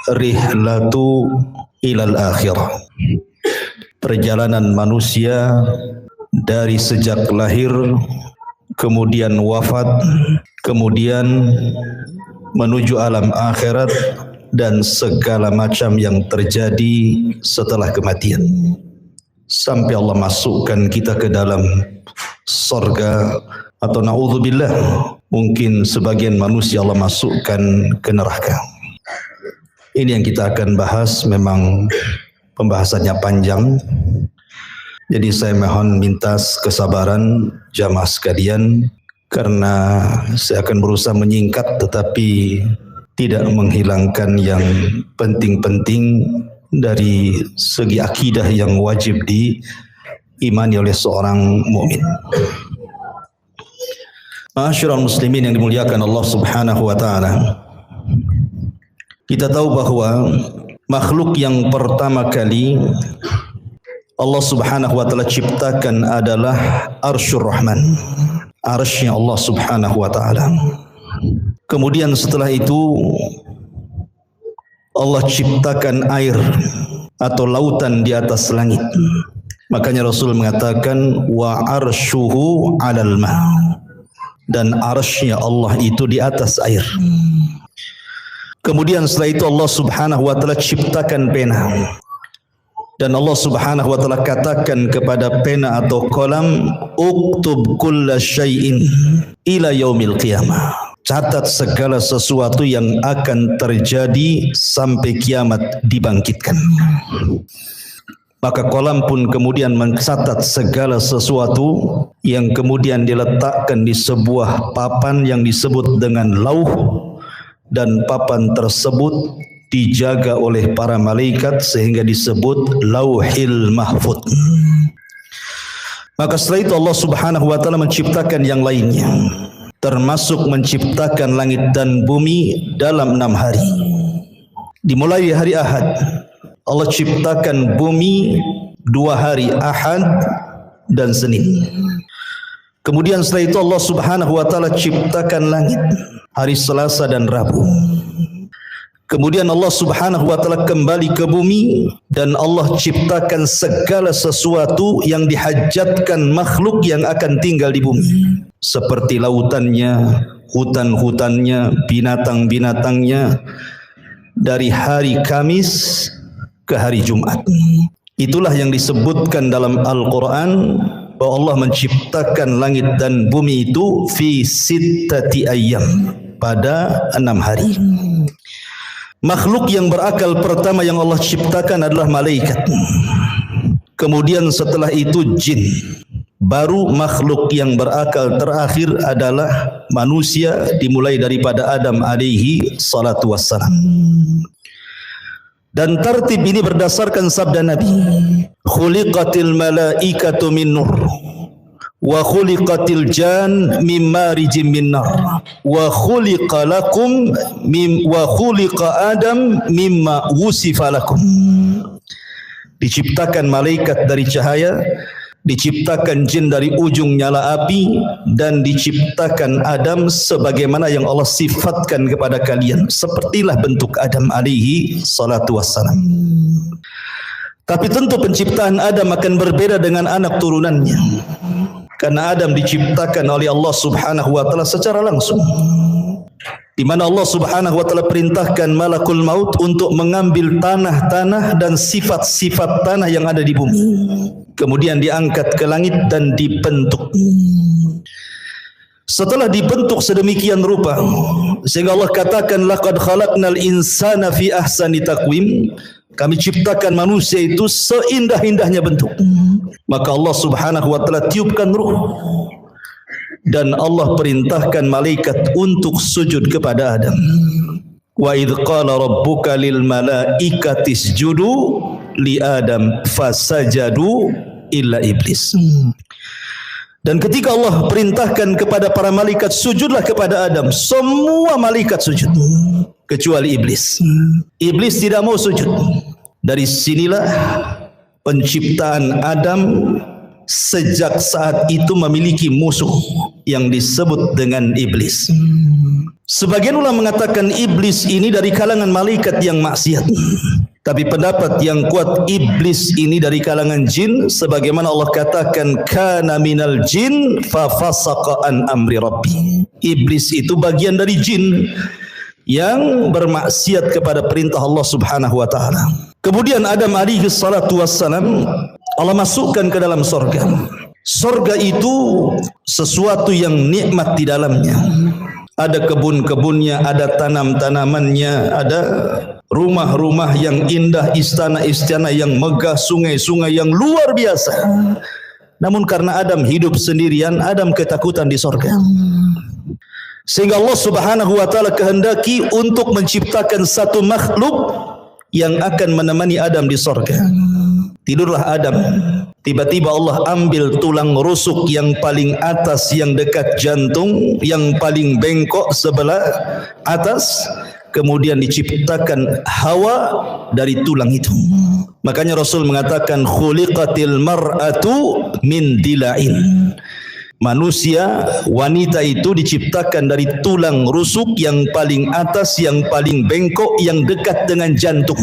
Rihlatu ilal akhirah. Perjalanan manusia dari sejak lahir, kemudian wafat, kemudian menuju alam akhirat dan segala macam yang terjadi setelah kematian. Sampai Allah masukkan kita ke dalam surga atau na'udzubillah, mungkin sebagian manusia Allah masukkan ke neraka. Ini yang kita akan bahas, memang pembahasannya panjang. Jadi saya mohon minta kesabaran jamaah sekalian, karena saya akan berusaha menyingkat tetapi tidak menghilangkan yang penting-penting dari segi akidah yang wajib diimani oleh seorang mukmin. Ma'asyiral muslimin yang dimuliakan Allah Subhanahu wa taala. Kita tahu bahwa makhluk yang pertama kali Allah Subhanahu wa taala ciptakan adalah Arsyur Rahman, arsy-Nya Allah Subhanahu wa taala. Kemudian setelah itu Allah ciptakan air atau lautan di atas langit. Makanya Rasul mengatakan wa arsyuhu 'alal ma', dan arsy-Nya Allah itu di atas air. Kemudian setelah itu Allah Subhanahu wa taala ciptakan pena. Dan Allah Subhanahu wa taala katakan kepada pena atau kolam, uktub kulla syai'in ila yaumil qiyamah. Catat segala sesuatu yang akan terjadi sampai kiamat dibangkitkan. Maka kolam pun kemudian mencatat segala sesuatu yang kemudian diletakkan di sebuah papan yang disebut dengan lauh. Dan papan tersebut dijaga oleh para malaikat sehingga disebut Lauhil Mahfuz. Maka setelah itu Allah Subhanahu wa taala menciptakan yang lainnya, termasuk menciptakan langit dan bumi dalam 6 hari. Dimulai hari Ahad, Allah ciptakan bumi 2 hari, Ahad dan Senin. Kemudian setelah itu Allah Subhanahu wa taala ciptakan langit hari Selasa dan Rabu. Kemudian Allah Subhanahu wa taala kembali ke bumi dan Allah ciptakan segala sesuatu yang dihajatkan makhluk yang akan tinggal di bumi, seperti lautannya, hutan-hutannya, binatang-binatangnya, dari hari Kamis ke hari Jumat. Itulah yang disebutkan dalam Al-Quran bahwa Allah menciptakan langit dan bumi itu fi sittati ayyam, pada 6 hari. Makhluk yang berakal pertama yang Allah ciptakan adalah malaikat. Kemudian setelah itu jin. Baru makhluk yang berakal terakhir adalah manusia, dimulai daripada Adam alaihi salatu wassalam. Dan tertib ini berdasarkan sabda Nabi, khuliqatil malaikatu min nur wa khuliqatil jan min marijim min nar wa khuliqa lakum wa khuliqa Adam mimma wusifa lakum. Diciptakan malaikat dari cahaya, diciptakan jin dari ujung nyala api, dan diciptakan Adam sebagaimana yang Allah sifatkan kepada kalian. Sepertilah bentuk Adam alaihi salatu wassalam. Tapi tentu penciptaan Adam akan berbeda dengan anak turunannya. Karena Adam diciptakan oleh Allah Subhanahu wa taala secara langsung, di mana Allah Subhanahu wa taala perintahkan malakul maut untuk mengambil tanah-tanah dan sifat-sifat tanah yang ada di bumi. Kemudian diangkat ke langit dan dibentuk. Setelah dibentuk sedemikian rupa, sehingga Allah katakan laqad khalaqnal insana fi ahsani taqwim, kami ciptakan manusia itu seindah-indahnya bentuk. Maka Allah Subhanahu wa taala tiupkan ruh dan Allah perintahkan malaikat untuk sujud kepada Adam. Wa idz qala rabbuka lil malaikati isjudu li Adam fasajadu illa iblis. Dan ketika Allah perintahkan kepada para malaikat sujudlah kepada Adam, semua malaikat sujud kecuali iblis. Iblis tidak mau sujud. Dari sinilah penciptaan Adam sejak saat itu memiliki musuh yang disebut dengan iblis. Sebagian ulama mengatakan iblis ini dari kalangan malaikat yang maksiat. Tapi pendapat yang kuat iblis ini dari kalangan jin, sebagaimana Allah katakan kana minal jin fa fasaqa an amri rabbi. Iblis itu bagian dari jin yang bermaksiat kepada perintah Allah Subhanahu wa taala. Kemudian Adam alaihi salatu wassalam Allah masukkan ke dalam sorga. Sorga itu sesuatu yang nikmat di dalamnya. Ada kebun-kebunnya, ada tanam-tanamannya, ada rumah-rumah yang indah, istana-istana yang megah, sungai-sungai yang luar biasa. Namun karena Adam hidup sendirian, Adam ketakutan di sorga. Sehingga Allah Subhanahu wa taala kehendaki untuk menciptakan satu makhluk yang akan menemani Adam di sorga. Tidurlah Adam. Tiba-tiba Allah ambil tulang rusuk yang paling atas, yang dekat jantung, yang paling bengkok sebelah atas. Kemudian diciptakan Hawa dari tulang itu. Makanya Rasul mengatakan khuliqatil mar'atu min dila'in. Manusia, wanita itu diciptakan dari tulang rusuk yang paling atas, yang paling bengkok, yang dekat dengan jantung.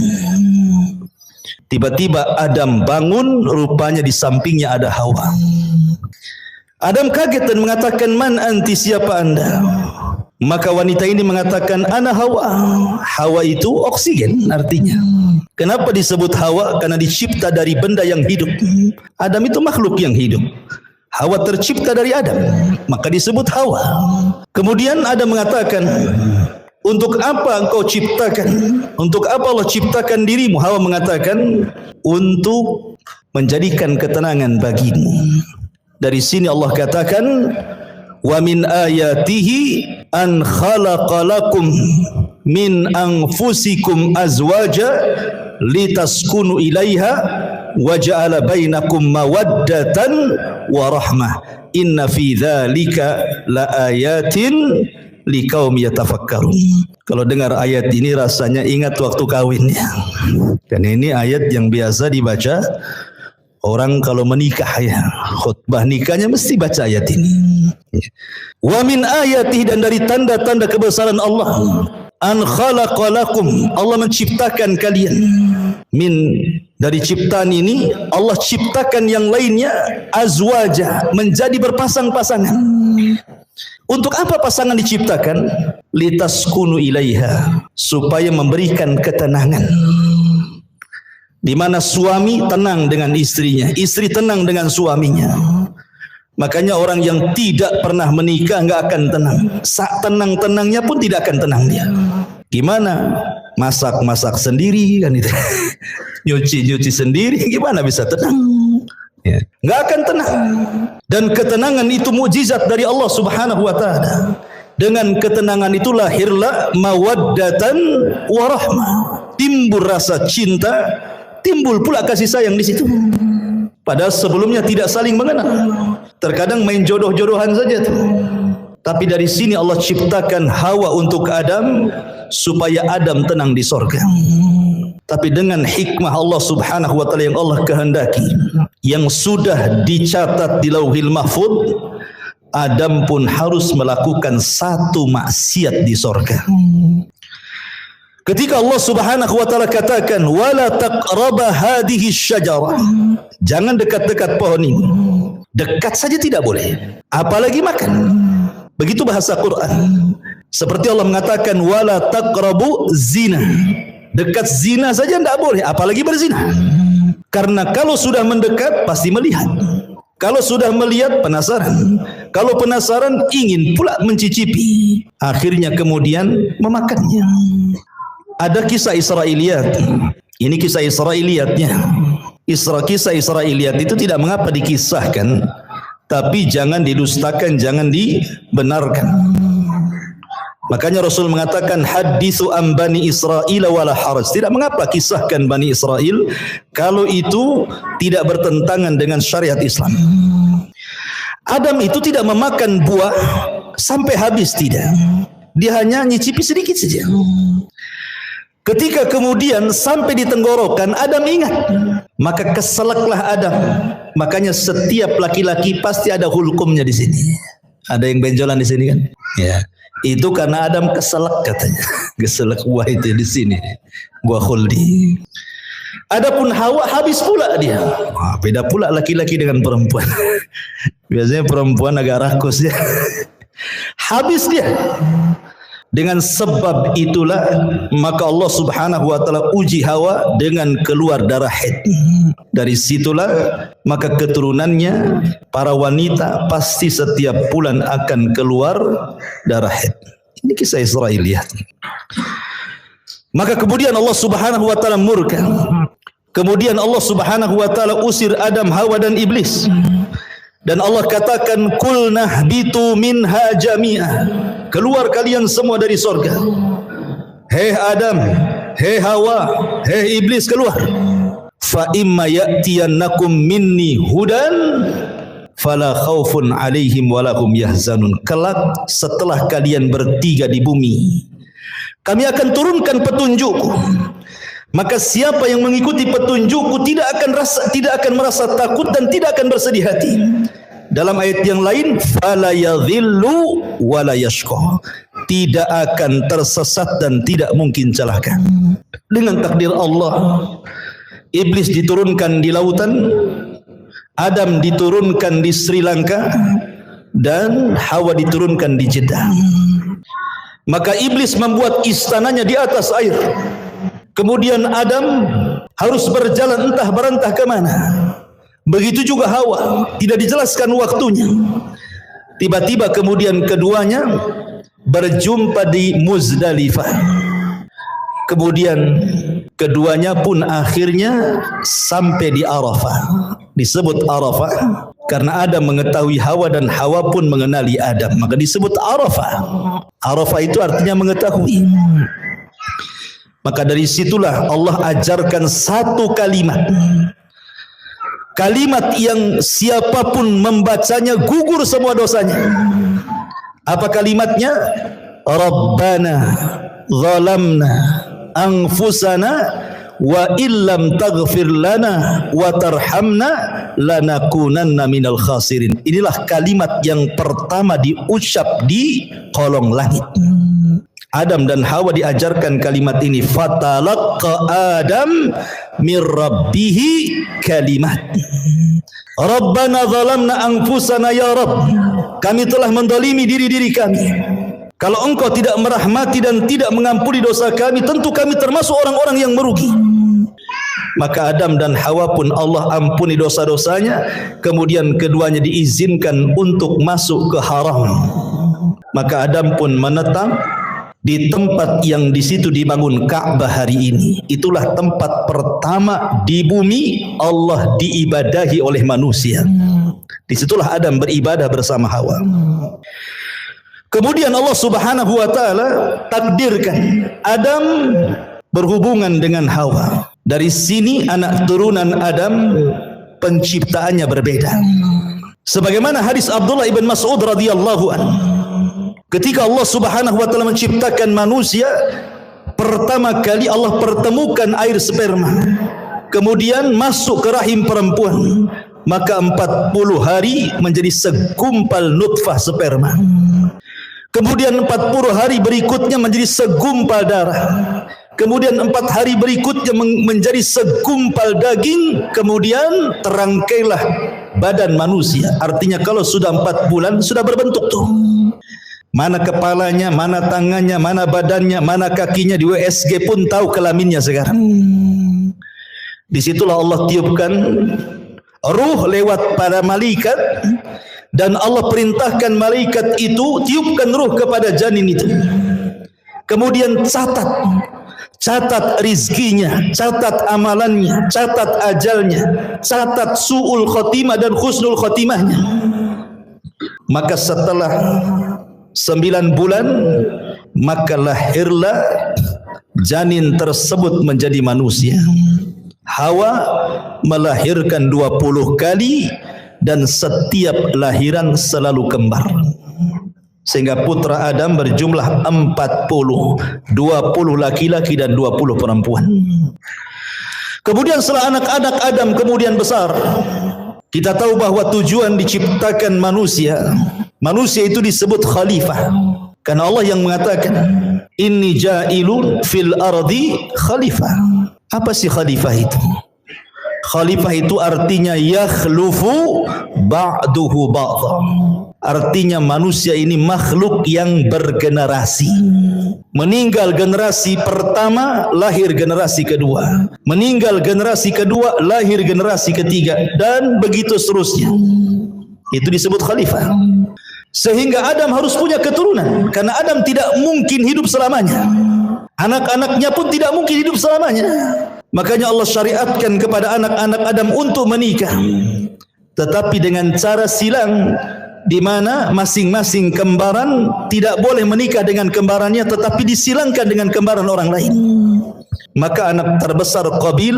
Tiba-tiba Adam bangun, rupanya di sampingnya ada Hawa. Adam kaget dan mengatakan, man anti, siapa anda? Maka wanita ini mengatakan, ana Hawa. Hawa itu oksigen artinya. Kenapa disebut Hawa? Karena dicipta dari benda yang hidup. Adam itu makhluk yang hidup. Hawa tercipta dari Adam, maka disebut Hawa. Kemudian Adam mengatakan, untuk apa engkau ciptakan? Untuk apa Allah ciptakan dirimu? Hawa mengatakan, untuk menjadikan ketenangan bagimu. Dari sini Allah katakan, wa min ayatihi an khalaqalakum min anfusikum azwaja litaskunu ilaiha wa ja'ala bainakum mawaddatan wa rahmah inna fi dzalika laayatin liqaum yatafakkarun. Kalau dengar ayat ini rasanya ingat waktu kawinnya. Dan ini ayat yang biasa dibaca orang kalau menikah ya. Khutbah nikahnya mesti baca ayat ini. Wa min ayatihi, dan dari tanda-tanda kebesaran Allah, an khalaqalakum, Allah menciptakan kalian. Min, dari ciptaan ini Allah ciptakan yang lainnya azwaja, menjadi berpasang-pasangan. Untuk apa pasangan diciptakan? Litaskunu ilaiha, supaya memberikan ketenangan. Di mana suami tenang dengan istrinya, istri tenang dengan suaminya. Makanya orang yang tidak pernah menikah enggak akan tenang. Saat tenang-tenangnya pun tidak akan tenang dia. Gimana? Masak-masak sendiri kan itu. Nyuci-nyuci sendiri, gimana bisa tenang? Ya, enggak akan tenang. Dan ketenangan itu mukjizat dari Allah Subhanahu wa taala. Dengan ketenangan itu lahirlah mawaddatan wa rahmah. Timbul rasa cinta, timbul pula kasih sayang di situ. Padahal sebelumnya tidak saling mengenal. Terkadang main jodoh-jodohan saja tuh. Tapi dari sini Allah ciptakan Hawa untuk Adam supaya Adam tenang di sorga. Tapi dengan hikmah Allah Subhanahu wa taala yang Allah kehendaki, yang sudah dicatat di Lauhil Mahfuz, Adam pun harus melakukan satu maksiat di sorga. Ketika Allah Subhanahu wa taala katakan wala taqraba hadhihi syajarah, jangan dekat-dekat pohon ini. Dekat saja tidak boleh, apalagi makan. Begitu bahasa Quran. Seperti Allah mengatakan wala taqrabu zina. Dekat zina saja tidak boleh, apalagi berzina. Karena kalau sudah mendekat pasti melihat. Kalau sudah melihat penasaran. Kalau penasaran ingin pula mencicipi. Akhirnya kemudian memakannya. Ada kisah Israiliyat. Ini kisah Israiliyatnya. Kisah Israiliyat itu tidak mengapa dikisahkan, tapi jangan didustakan, jangan dibenarkan. Makanya Rasul mengatakan haditsu an Bani Israil wala haraj. Tidak mengapa kisahkan Bani Israel kalau itu tidak bertentangan dengan syariat Islam. Adam itu tidak memakan buah sampai habis, tidak. Dia hanya nyicipi sedikit saja. Ketika kemudian sampai di tenggorokan, Adam ingat, maka keselaklah Adam. Makanya setiap laki-laki pasti ada hulkumnya di sini. Ada yang benjolan di sini kan? Ya, itu karena Adam keselak katanya. Keselak buah itu di sini, buah khuldi. Adapun Hawa habis pula dia. Wah, beda pula laki-laki dengan perempuan. Biasanya perempuan agak rakus ya. Habis dia. Dengan sebab itulah maka Allah Subhanahu wa taala uji Hawa dengan keluar darah haid. Dari situlah maka keturunannya para wanita pasti setiap bulan akan keluar darah haid. Ini kisah Israiliyat. Maka kemudian Allah Subhanahu wa taala murka. Kemudian Allah Subhanahu wa taala usir Adam, Hawa dan iblis. Dan Allah katakan kulnah bitu minha jami'ah. Keluar kalian semua dari sorga. Hei Adam, hei Hawa, hei iblis, keluar. Fa imma ya'tiyannakum minni hudan fala khaufun alaihim walahum yahzanun. Kelak setelah kalian bertiga di bumi, kami akan turunkan petunjukku. Maka siapa yang mengikuti petunjukku tidak akan merasa takut dan tidak akan bersedih hati. Dalam ayat yang lain, fala yadhillu wala yashqa. Tidak akan tersesat dan tidak mungkin celaka. Dengan takdir Allah, iblis diturunkan di lautan, Adam diturunkan di Sri Lanka, dan Hawa diturunkan di Jeddah. Maka iblis membuat istananya di atas air. Kemudian Adam harus berjalan entah berantah ke mana. Begitu juga Hawa, tidak dijelaskan waktunya. Tiba-tiba kemudian keduanya berjumpa di Muzdalifah. Kemudian keduanya pun akhirnya sampai di Arafah. Disebut Arafah karena Adam mengetahui Hawa dan Hawa pun mengenali Adam. Maka disebut Arafah. Arafah itu artinya mengetahui. Maka dari situlah Allah ajarkan satu kalimat. Kalimat yang siapapun membacanya gugur semua dosanya. Apa kalimatnya? Rabbana zalamna anfusana wa illam taghfir lana wa tarhamna lanakunanna minal khasirin. Inilah kalimat yang pertama diucap di kolong langit. Adam dan Hawa diajarkan kalimat ini. Fatalaqqa Adam min rabbihi kalimat. Rabbana zalamna anfusana ya Rabb. Kami telah mendolimi diri-diri kami. Kalau engkau tidak merahmati dan tidak mengampuni dosa kami, tentu kami termasuk orang-orang yang merugi. Maka Adam dan Hawa pun Allah ampuni dosa-dosanya. Kemudian keduanya diizinkan untuk masuk ke haram. Maka Adam pun menetap di tempat yang di situ dibangun Ka'bah hari ini. Itulah tempat pertama di bumi Allah diibadahi oleh manusia. Disitulah Adam beribadah bersama Hawa. Kemudian Allah Subhanahu wa taala takdirkan Adam berhubungan dengan Hawa. Dari sini anak turunan Adam penciptaannya berbeda. Sebagaimana hadis Abdullah ibn Mas'ud radhiyallahu anhu. Ketika Allah Subhanahu wa taala menciptakan manusia, pertama kali Allah pertemukan air sperma. Kemudian masuk ke rahim perempuan. Maka 40 hari menjadi segumpal nutfah sperma. Kemudian 40 hari berikutnya menjadi segumpal darah. Kemudian 4 hari berikutnya menjadi segumpal daging. Kemudian terangkailah badan manusia. Artinya kalau sudah 4 bulan sudah berbentuk tuh. Mana kepalanya, mana tangannya, mana badannya, mana kakinya. Di WSG pun tahu kelaminnya sekarang. Disitulah Allah tiupkan ruh lewat para malaikat. Dan Allah perintahkan malaikat itu tiupkan ruh kepada janin itu. Kemudian catat rizkinya, catat amalannya, catat ajalnya, catat su'ul khotimah dan husnul khotimahnya. Maka setelah 9 bulan maka lahirlah janin tersebut menjadi manusia. Hawa melahirkan 20 kali dan setiap lahiran selalu kembar. sehingga putra Adam berjumlah 40, 20 laki-laki dan 20 perempuan. Kemudian setelah anak-anak Adam kemudian besar, kita tahu bahwa tujuan diciptakan manusia itu disebut khalifah. Karena Allah yang mengatakan, inni ja'ilun fil ardi khalifah. Apa sih khalifah itu? Khalifah itu artinya yakhlufu ba'duhu ba'dha. Artinya manusia ini makhluk yang bergenerasi. Meninggal generasi pertama, lahir generasi kedua. Meninggal generasi kedua, lahir generasi ketiga, dan begitu seterusnya. Itu disebut khalifah. Sehingga Adam harus punya keturunan, karena Adam tidak mungkin hidup selamanya. Anak-anaknya pun tidak mungkin hidup selamanya. Makanya Allah syariatkan kepada anak-anak Adam untuk menikah, tetapi dengan cara silang, di mana masing-masing kembaran tidak boleh menikah dengan kembarannya, tetapi disilangkan dengan kembaran orang lain. Maka anak terbesar Qabil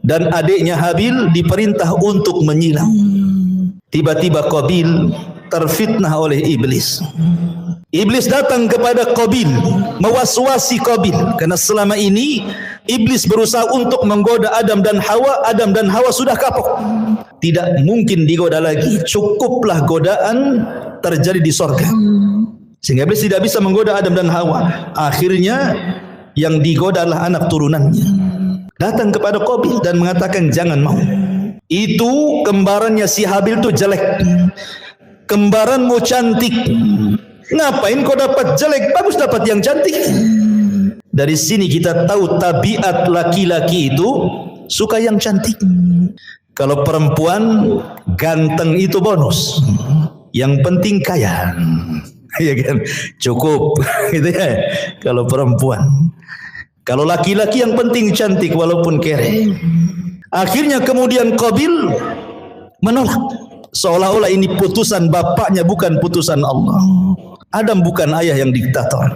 dan adiknya Habil diperintah untuk menyilang. Tiba-tiba Qabil terfitnah oleh iblis. Iblis datang kepada Qabil, mewaswasi Qabil, karena selama ini iblis berusaha untuk menggoda Adam dan Hawa. Adam dan Hawa sudah kapok, tidak mungkin digoda lagi. Cukuplah godaan terjadi di sorga, sehingga iblis tidak bisa menggoda Adam dan Hawa. Akhirnya yang digoda adalah anak turunannya. Datang kepada Qabil dan mengatakan, jangan mau. Itu kembarannya si Habil itu jelek, kembaranmu cantik. Ngapain kau dapat jelek, bagus dapat yang cantik. Dari sini kita tahu tabiat laki-laki itu suka yang cantik. Kalau perempuan ganteng itu bonus, yang penting kaya, ya kan, cukup gitu ya. Kalau perempuan, kalau laki-laki yang penting cantik walaupun kere. Akhirnya kemudian Qabil menolak, seolah-olah ini putusan bapaknya, bukan putusan Allah. Adam bukan ayah yang diktator.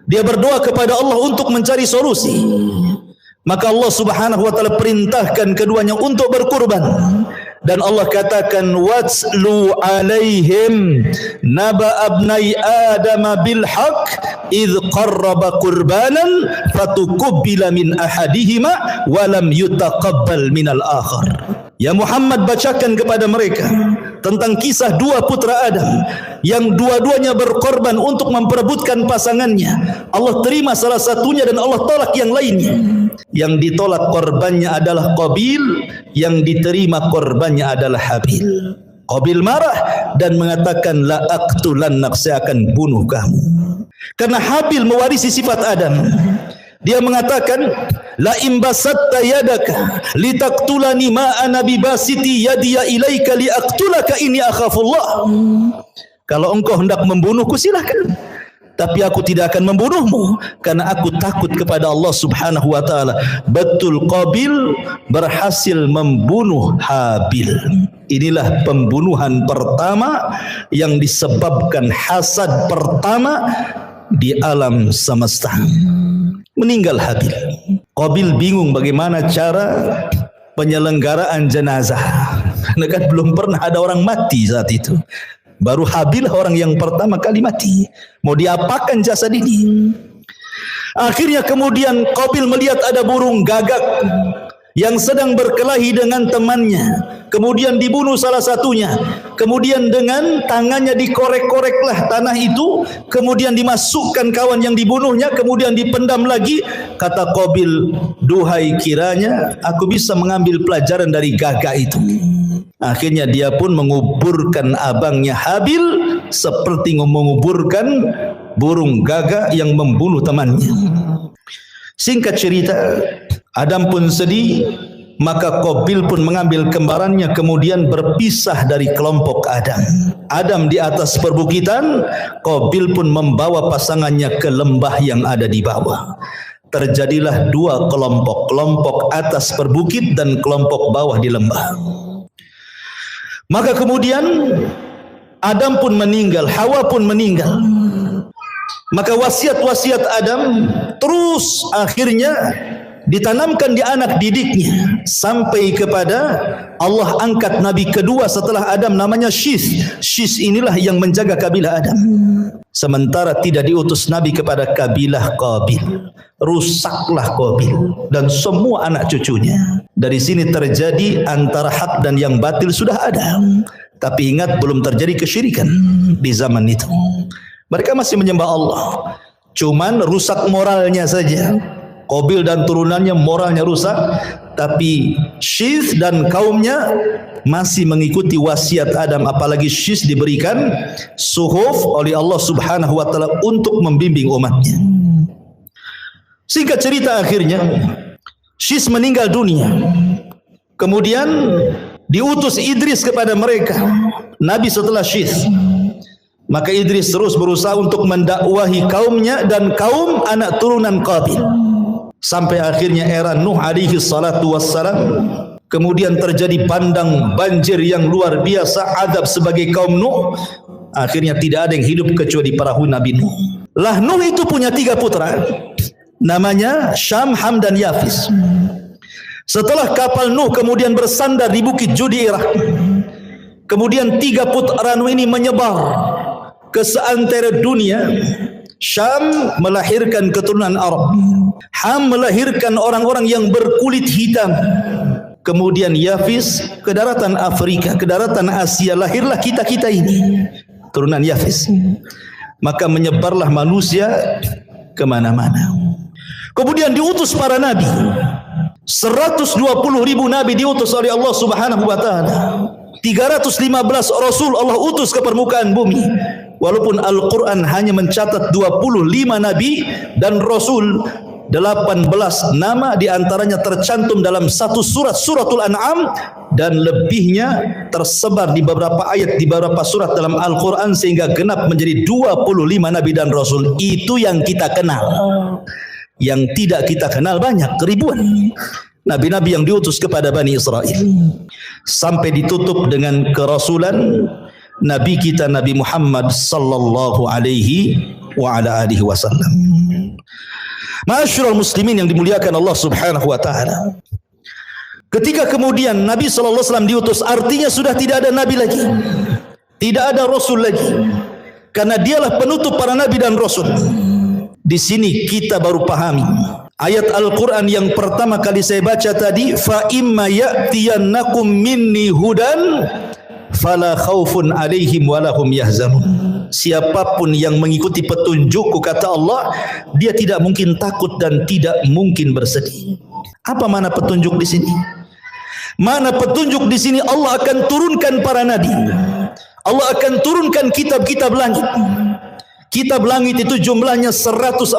Dia berdoa kepada Allah untuk mencari solusi. Maka Allah Subhanahu wa taala perintahkan keduanya untuk berkurban. Dan Allah katakan, watslu alaihim naba abnai adam bil haqq idh qarraba qurbanan fatuqbila min ahadihima wa lam yutaqabbal minal akhar. Ya Muhammad, bacakan kepada mereka tentang kisah dua putra Adam yang dua-duanya berkorban untuk memperebutkan pasangannya. Allah terima salah satunya dan Allah tolak yang lainnya. Yang ditolak korbannya adalah Qabil, yang diterima korbannya adalah Habil. Qabil marah dan mengatakan, la aqtulannak, saya akan bunuh kamu. Karena Habil mewarisi sifat Adam. Dia mengatakan, la imbasatta yadaka litaqtulani ma ana bibasiti yadiya ilaika liaqtulaka inni akhafullah. Kalau engkau hendak membunuhku silakan, tapi aku tidak akan membunuhmu karena aku takut kepada Allah Subhanahu wa taala. Betul, Qabil berhasil membunuh Habil. Inilah pembunuhan pertama yang disebabkan hasad pertama di alam semesta. Meninggal Habil. Qabil bingung bagaimana cara penyelenggaraan jenazah, karena kan belum pernah ada orang mati saat itu. Baru Habil orang yang pertama kali mati. Mau diapakan jasad ini? Akhirnya kemudian Qabil melihat ada burung gagak yang sedang berkelahi dengan temannya. Kemudian dibunuh salah satunya. Kemudian dengan tangannya dikorek-koreklah tanah itu. Kemudian dimasukkan kawan yang dibunuhnya. Kemudian dipendam lagi. Kata Qabil, duhai kiranya aku bisa mengambil pelajaran dari gagak itu. Akhirnya dia pun menguburkan abangnya Habil seperti menguburkan burung gagak yang membunuh temannya. Singkat cerita, Adam pun sedih, maka Qabil pun mengambil kembarannya kemudian berpisah dari kelompok Adam. Adam di atas perbukitan, Qabil pun membawa pasangannya ke lembah yang ada di bawah. Terjadilah dua kelompok, kelompok atas perbukit dan kelompok bawah di lembah. Maka kemudian Adam pun meninggal, Hawa pun meninggal. Maka wasiat-wasiat Adam terus akhirnya ditanamkan di anak didiknya sampai kepada Allah angkat nabi kedua setelah Adam namanya Syis. Syis inilah yang menjaga kabilah Adam. Sementara tidak diutus nabi kepada kabilah Qabil. Rusaklah Qabil dan semua anak cucunya. Dari sini terjadi antara hak dan yang batil sudah ada. Tapi ingat, belum terjadi kesyirikan di zaman itu. Mereka masih menyembah Allah. Cuman rusak moralnya saja. Qabil dan turunannya moralnya rusak. Tapi Syis dan kaumnya masih mengikuti wasiat Adam. Apalagi Syis diberikan suhuf oleh Allah subhanahu wa ta'ala untuk membimbing umatnya. Singkat cerita, akhirnya Syis meninggal dunia. Kemudian diutus Idris kepada mereka, nabi setelah Syis. Maka Idris terus berusaha untuk mendakwahi kaumnya dan kaum anak turunan Qabil. Sampai akhirnya era Nuh alaihi salatu wassalam. Kemudian terjadi bandang banjir yang luar biasa, azab sebagai kaum Nuh. Akhirnya tidak ada yang hidup kecuali perahu Nabi Nuh. Lah Nuh itu punya 3 putra. Namanya Syam, Ham dan Yafis. Setelah kapal Nuh kemudian bersandar di bukit Judairah, kemudian 3 putra Nuh ini menyebar ke seantero dunia. Syam melahirkan keturunan Arab, Ham melahirkan orang-orang yang berkulit hitam, kemudian Yafis ke daratan Afrika, ke daratan Asia, lahirlah kita-kita ini, turunan Yafis. Maka menyebarlah manusia kemana-mana. Kemudian diutus para nabi. 120.000 nabi diutus oleh Allah subhanahu wa ta'ala. 315 rasul Allah utus ke permukaan bumi. Walaupun Al-Quran hanya mencatat 25 nabi dan rasul, 18 nama diantaranya tercantum dalam satu surat, suratul An'am, dan lebihnya tersebar di beberapa ayat di beberapa surat dalam Al-Quran, sehingga genap menjadi 25 nabi dan rasul. Itu yang kita kenal. Yang tidak kita kenal banyak, ribuan nabi-nabi yang diutus kepada Bani Israel. Sampai ditutup dengan kerasulan Nabi kita Nabi Muhammad sallallahu alaihi wa ala alihi wasallam. Ma'asyiral muslimin yang dimuliakan Allah subhanahu wa ta'ala. Ketika kemudian Nabi sallallahu alaihi wasallam diutus, artinya sudah tidak ada nabi lagi, tidak ada rasul lagi, karena dialah penutup para nabi dan rasul. Di sini kita baru pahami ayat Al-Quran yang pertama kali saya baca tadi, fa imma ya'tiyannakum minni hudan fala khaufun alaihim walahum yahzanun. Siapapun yang mengikuti petunjukku, kata Allah, dia tidak mungkin takut dan tidak mungkin bersedih. Apa mana petunjuk di sini? Mana petunjuk di sini? Allah akan turunkan para nabi. Allah akan turunkan kitab-kitab langit. Kitab langit itu jumlahnya 104.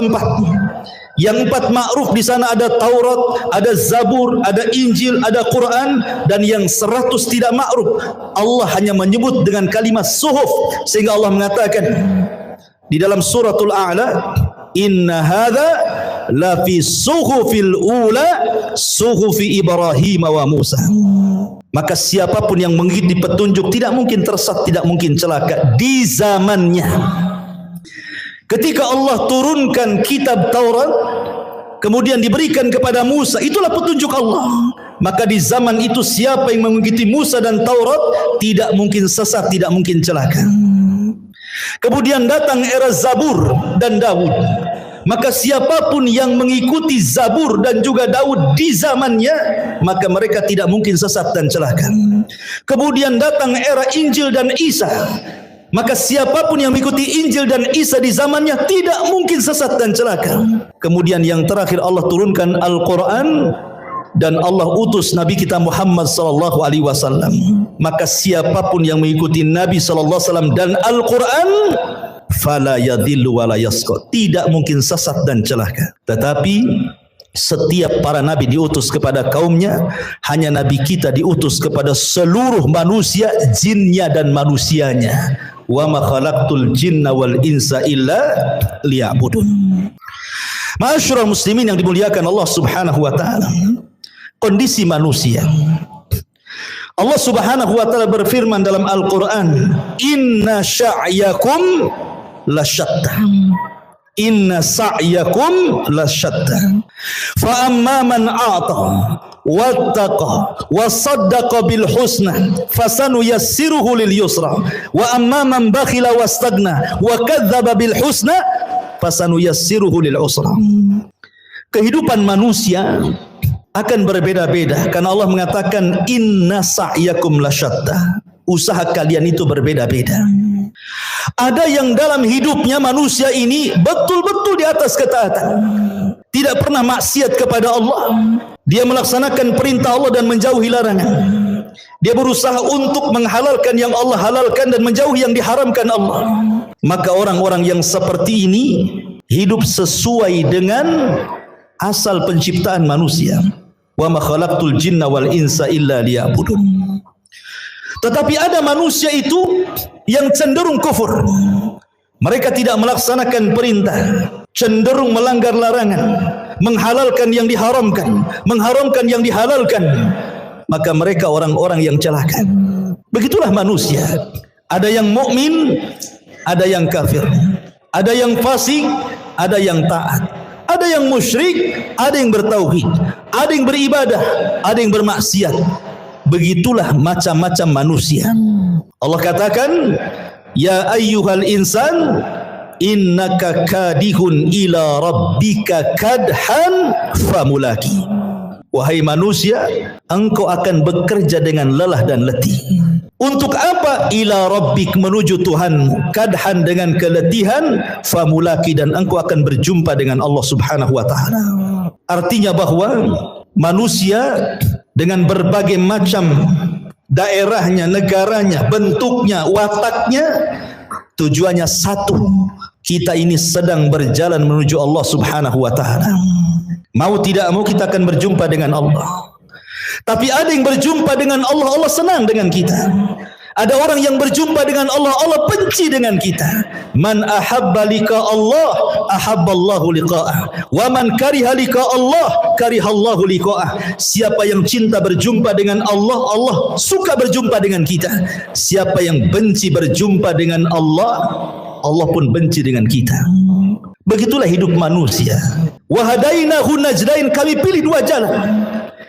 Yang 4 ma'ruf di sana ada Taurat, ada Zabur, ada Injil, ada Quran, dan yang 100 tidak ma'ruf. Allah hanya menyebut dengan kalimat suhuf, sehingga Allah mengatakan di dalam suratul A'la, inna hadza la fi suhufil ula suhufi Ibrahim wa Musa. Maka siapapun yang mengikuti petunjuk tidak mungkin tersesat, tidak mungkin celaka di zamannya. Ketika Allah turunkan kitab Taurat, kemudian diberikan kepada Musa, itulah petunjuk Allah. Maka di zaman itu siapa yang mengikuti Musa dan Taurat tidak mungkin sesat, tidak mungkin celaka. Kemudian datang era Zabur dan Daud. Maka siapapun yang mengikuti Zabur dan juga Daud di zamannya, maka mereka tidak mungkin sesat dan celaka. Kemudian datang era Injil dan Isa. Maka siapapun yang mengikuti Injil dan Isa di zamannya tidak mungkin sesat dan celaka. Kemudian yang terakhir Allah turunkan Al-Quran dan Allah utus Nabi kita Muhammad sallallahu alaihi wasallam. Maka siapapun yang mengikuti Nabi sallallahu alaihi wasallam dan Al-Quran, fala yadhillu wa la yasqa, tidak mungkin sesat dan celaka. Tetapi setiap para nabi diutus kepada kaumnya, hanya nabi kita diutus kepada seluruh manusia, jinnya dan manusianya. Wa ma khalaqtul jinna wal insa illa liya'budun. Ma'asyiral muslimin yang dimuliakan Allah subhanahu wa ta'ala, kondisi manusia, Allah subhanahu wa ta'ala berfirman dalam Al-Quran, inna sya'yakum lasyatta. inna sa'yakum lasyatta. Fa amma man a'ta wattaqa wasaddaqa bil husna fasanuyassiruhu lil yusra wa amma man bakhila wastagna wa kadzdzaba bil husna fasanuyassiruhu lil usra. Kehidupan manusia akan berbeda-beda karena Allah mengatakan inna sa'yakum lasyatta. Usaha kalian itu berbeda-beda. Ada yang dalam hidupnya manusia ini betul-betul di atas ketaatan, tidak pernah maksiat kepada Allah. Dia melaksanakan perintah Allah dan menjauhi larangan. Dia berusaha untuk menghalalkan yang Allah halalkan dan menjauhi yang diharamkan Allah. Maka orang-orang yang seperti ini hidup sesuai dengan asal penciptaan manusia. Wa ma khalaqtul jinna wal insa illa liya'budun. Tetapi ada manusia itu yang cenderung kufur. Mereka tidak melaksanakan perintah, cenderung melanggar larangan, menghalalkan yang diharamkan, mengharamkan yang dihalalkan. Maka mereka orang-orang yang celaka. Begitulah manusia. Ada yang mukmin, ada yang kafir. Ada yang fasik, ada yang taat. Ada yang musyrik, ada yang bertauhid. Ada yang beribadah, ada yang bermaksiat. Begitulah macam-macam manusia. Allah katakan, ya ayyuhal insan innaka kadihun ila rabbika kadhan famulaki. Wahai manusia, engkau akan bekerja dengan lelah dan letih. Untuk apa? Ila rabbik, menuju Tuhanmu. Kadhan, dengan keletihan. Famulaki, dan engkau akan berjumpa dengan Allah subhanahu wa ta'ala. Artinya bahwa manusia dengan berbagai macam daerahnya, negaranya, bentuknya, wataknya, tujuannya satu. Kita ini sedang berjalan menuju Allah subhanahu wa ta'ala. Mau tidak mau kita akan berjumpa dengan Allah. Tapi ada yang berjumpa dengan Allah, Allah senang dengan kita. Ada orang yang berjumpa dengan Allah, Allah benci dengan kita. Man ahabba liqa Allah, ahabballahu liqa'ah. Wa man kariha liqa Allah, karihallahu liqa'ah. Siapa yang cinta berjumpa dengan Allah, Allah suka berjumpa dengan kita. Siapa yang benci berjumpa dengan Allah, Allah pun benci dengan kita. Begitulah hidup manusia. Wa hadainahu najdain, kami pilih dua jalan.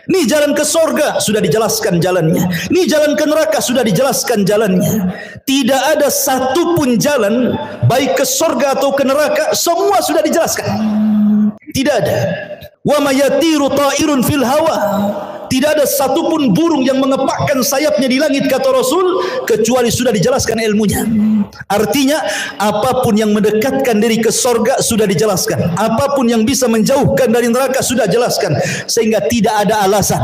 Ini jalan ke sorga, sudah dijelaskan jalannya. Ini jalan ke neraka, sudah dijelaskan jalannya. Tidak ada satupun jalan, baik ke sorga atau ke neraka, semua sudah dijelaskan. Tidak ada. Wa ma yatiru ta'irun fil hawa. Tidak ada satupun burung yang mengepakkan sayapnya di langit, kata Rasul, kecuali sudah dijelaskan ilmunya. Artinya, apapun yang mendekatkan diri ke sorga sudah dijelaskan. Apapun yang bisa menjauhkan dari neraka sudah dijelaskan. Sehingga tidak ada alasan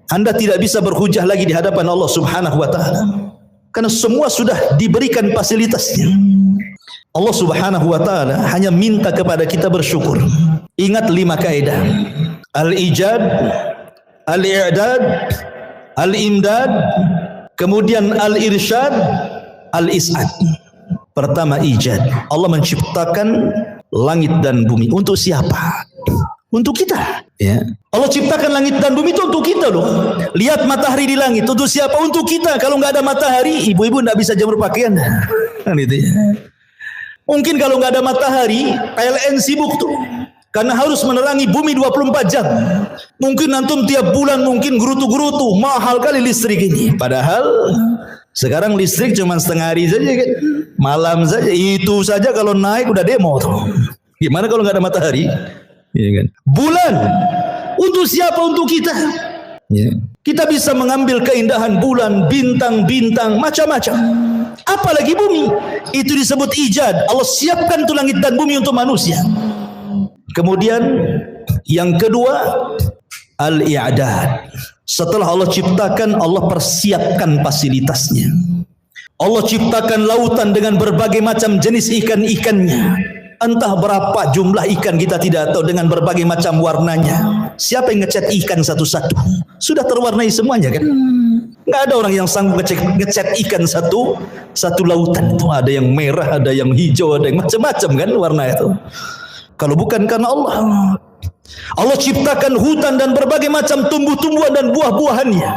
Anda tidak bisa berhujah lagi di hadapan Allah subhanahu wa ta'ala. Karena semua sudah diberikan fasilitasnya. Allah subhanahu wa ta'ala hanya minta kepada kita bersyukur. Ingat 5 kaidah. Al-ijad, al-i'dad, al-imdad, kemudian al-irsyad, al-is'ad. Pertama, ijad. Allah menciptakan langit dan bumi. Untuk siapa? Untuk kita. Ya. Allah ciptakan langit dan bumi itu untuk kita loh. Lihat matahari di langit. Untuk siapa? Untuk kita. Kalau nggak ada matahari, ibu-ibu nggak bisa jemur pakaian. Kan itu ya. Mungkin kalau nggak ada matahari, PLN sibuk tuh. Karena harus menerangi bumi 24 jam. Mungkin antum tiap bulan mungkin gerutu-gerutu. Mahal kali listrik ini. Padahal sekarang listrik cuma setengah hari saja kan. Malam saja. Itu saja kalau naik udah demo tuh. Gimana kalau nggak ada matahari? Ya kan? Bulan. Untuk siapa? Untuk kita. Ya. Kita bisa mengambil keindahan bulan, bintang-bintang, macam-macam. Apalagi bumi. Itu disebut ijad. Allah siapkan tuh langit dan bumi untuk manusia. Kemudian yang kedua, al-i'dad. Setelah Allah ciptakan, Allah persiapkan fasilitasnya. Allah ciptakan lautan dengan berbagai macam jenis ikan-ikannya. Entah berapa jumlah ikan kita tidak tahu, dengan berbagai macam warnanya. Siapa yang ngecat ikan satu-satu? Sudah terwarnai semuanya kan? Nggak ada orang yang sanggup ngecat ikan satu lautan itu. Ada yang merah, ada yang hijau, ada yang macam-macam kan warna itu. Kalau bukan karena Allah. Allah ciptakan hutan dan berbagai macam tumbuh-tumbuhan dan buah-buahannya.